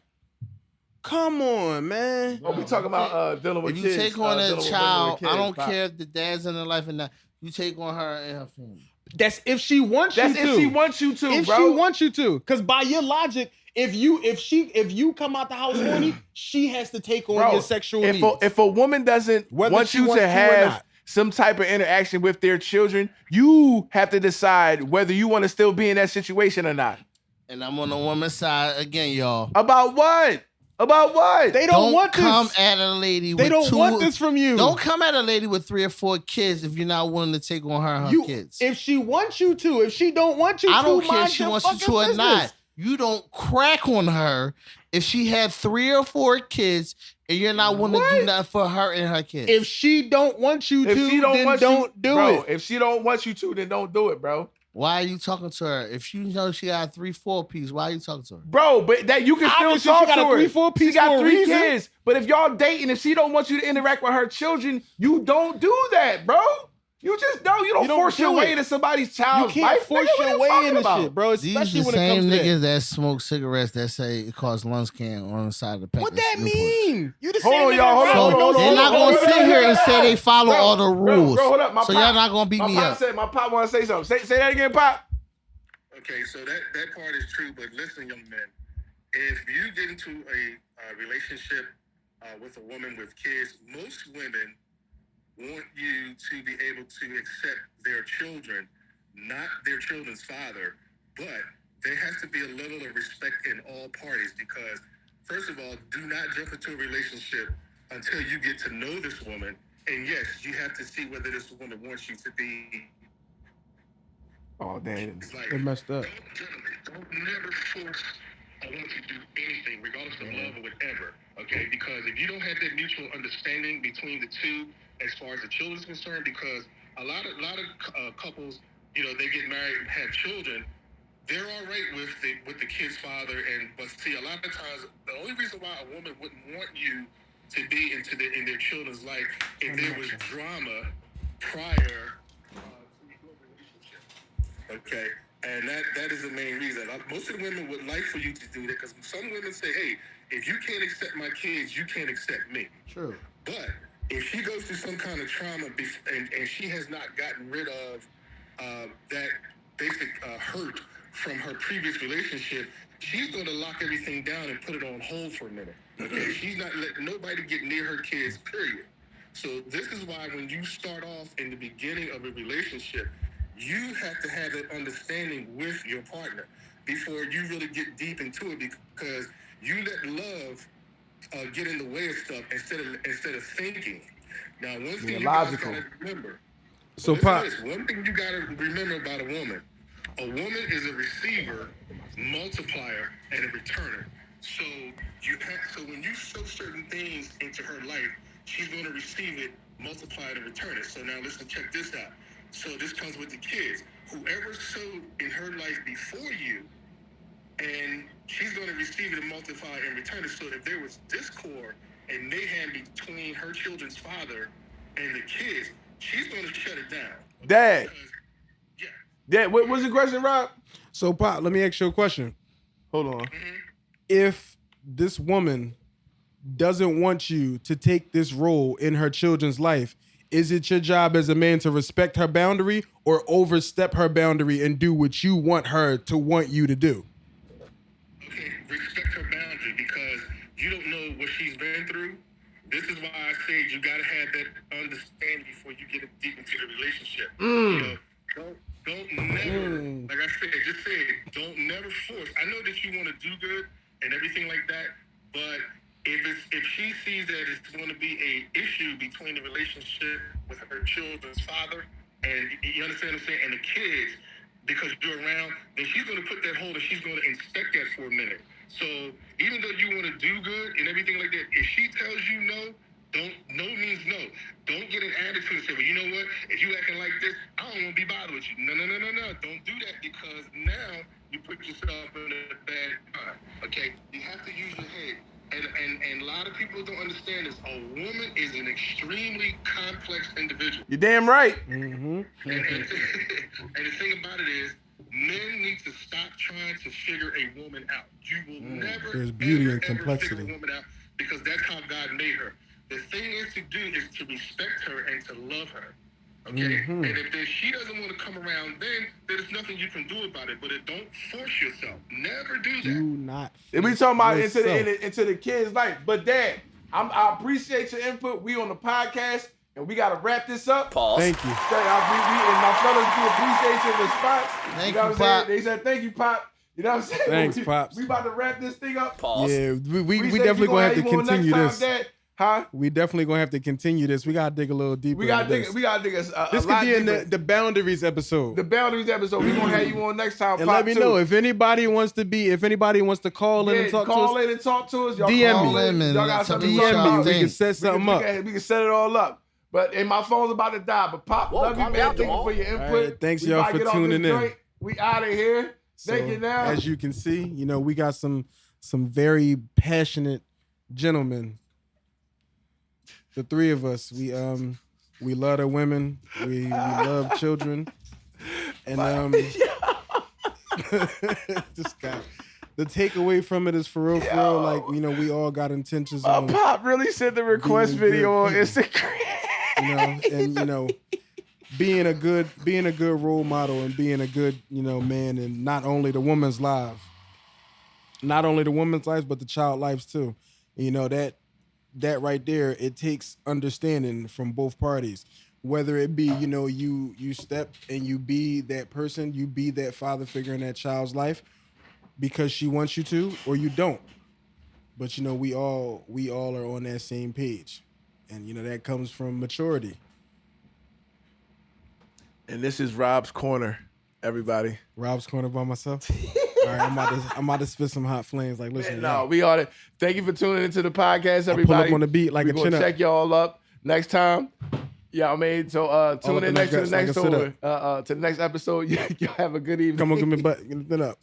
Come on, man. Oh, we talking about dealing with If you kids. take on dealing a with child, kids, I don't pop. care if the dad's in her life or not. You take on her and her family. That's if she wants That's you to. if she wants you to, if bro. she wants you to, because by your logic, if you come out the house horny, she has to take on Bro, your sexual if needs. if a woman doesn't Whether want she you wants to to or have not. some type of interaction with their children, you have to decide whether you want to still be in that situation or not. And I'm on the woman's side again, y'all. About what? About what? They don't want come this. at a lady They with don't two, want this from you. Don't come at a lady with 3 or 4 kids if you're not willing to take on her and her kids. If she wants you to, if she don't want you to, I don't care mind if she your wants you fucking to or business. not. You don't crack on her if she had 3 or 4 kids and you're not willing to do nothing for her and her kids. If she don't want you If to, she don't then want don't you, do bro, it. if she don't want you to, then don't do it, bro. Why are you talking to her? If you know she got a 3-4 piece, why are you talking to her? Bro, but that you can still Obviously, talk she got to a her. 3-4 piece She got for a 3 reason. kids. But if y'all dating, if she don't want you to interact with her children, you don't do that, bro. You just don't. You don't force your way into somebody's You child's can't life. force nigga. What your you way talking into about? shit, bro. These Especially the when it same comes to niggas that smoke cigarettes that say it causes lungs cancer on the side of the pack. What that Newports. mean? You the Hold same on, nigga y'all. that Hold ride on, with no They're not shoes gonna on. sit here and say they follow all the rules. Bro, hold up. So y'all not gonna beat me up. My pop said, my pop want to say something. Say that again, pop. Okay, so that part is true, but listen, young men, if you get into a relationship with a woman with kids, most women want you to be able to accept their children, not their children's father, but there has to be a level of respect in all parties because, first of all, do not jump into a relationship until you get to know this woman. And yes, you have to see whether this woman wants you to be. Oh, damn. They messed up. Don't never force a woman to do anything, regardless of love or whatever, okay? Because if you don't have that mutual understanding between the two as far as the children is concerned, because a lot of couples, you know, they get married and have children, they're all right with the kid's father, but see, a lot of times, the only reason why a woman wouldn't want you to be in their children's life if there was drama prior to your relationship. Okay, and that is the main reason. Most of the women would like for you to do that because some women say, "Hey, if you can't accept my kids, you can't accept me." True. But if she goes through some kind of trauma and she has not gotten rid of that basic hurt from her previous relationship, she's going to lock everything down and put it on hold for a minute. Okay, she's not letting nobody get near her kids. Period. So this is why when you start off in the beginning of a relationship, you have to have that understanding with your partner before you really get deep into it because you let love get in the way of stuff instead of thinking. Now, one thing you guys gotta remember. So, Pop. One thing you gotta remember about a woman is a receiver, multiplier, and a returner. So when you sow certain things into her life, she's going to receive it, multiply it, and return it. So now listen, check this out. So this comes with the kids. Whoever sowed in her life before you, and she's going to receive it and multiply and return it. So if there was discord and mayhem between her children's father and the kids, she's going to shut it down. Dad. Because, yeah. Dad, what was the question, Rob? So, Pop, let me ask you a question. Hold on. Mm-hmm. If this woman doesn't want you to take this role in her children's life, is it your job as a man to respect her boundary or overstep her boundary and do what you want her to want you to do? Okay, respect her boundary because you don't know what she's been through. This is why I said you got to have that understanding before you get deep into the relationship. You know, don't never, like I said, just say it, don't never force. I know that you want to do good and everything like that, but if she sees that it's going to be a issue between the relationship with her children's father and you understand what I'm saying, and the kids, because you're around, then she's going to put that hold and she's going to inspect that for a minute. So even though you want to do good and everything like that, if she tells you no means no. Don't get an attitude and say, well, you know what? If you acting like this, I don't want to be bothered with you. No. Don't do that because now you put yourself in a bad time. Okay? You have to use your head. And a lot of people don't understand this. A woman is an extremely complex individual. You're damn right. Mm-hmm. And the thing about it is, men need to stop trying to figure a woman out. You will never, There's beauty in ever complexity. figure a woman out because that's how God made her. The thing is to do is to respect her and to love her. Okay? Mm-hmm. And if she doesn't want to come around, then there's nothing you can do about it. But don't force yourself. Never do that. Do not. If we talking about yourself. into the kid's life. But Dad, I appreciate your input. We on the podcast and we gotta wrap this up. Pause. Thank you. And my fellas do appreciate your response. Thank know you, what I'm saying? Pop. They said thank you, Pop. You know what I'm saying? Thanks, Pops. We about to wrap this thing up. Pause. Yeah, we Appreciate definitely you gonna have to you on continue next this. time, Dad. Huh? We definitely gonna have to continue this. We gotta dig a little deeper. We gotta into dig. We gotta dig. this could be in the boundaries episode. the boundaries episode. We gonna have you on next time. And Pop, let me too. know if anybody wants to call in and talk to us. Call in and talk to us. Y'all DM call me. in. Y'all got something to talk DM me. about. We can think. set something up. We can set it all up. But and my phone's about to die. But Pop, Whoa, love you, calm man. down, Thank you Jamal. for your input. All right, thanks, We y'all, about to for get off this tuning in. joint. We out of here. Thank you now. As you can see, we got some very passionate gentlemen. The three of us, we love the women, we love children, and this guy. The takeaway from it is for real, like we all got intentions on, Pop really sent the request being good video on people. Instagram. and being a good role model and being a good, man, and not only the woman's lives, but the child lives too. That right there, it takes understanding from both parties. Whether it be, you step and you be that person, you be that father figure in that child's life because she wants you to, or you don't. But we all are on that same page. And that comes from maturity. And this is Rob's Corner, everybody. Rob's Corner by myself. All right, I'm about to spit some hot flames. Like, listen, we ought to. Thank you for tuning into the podcast, everybody. I'll pull up on the beat like We're a chin gonna up. check y'all up next time. Yeah, I mean, so tune in next to the next episode. Y'all have a good evening. Come on, give me a butt, get it up.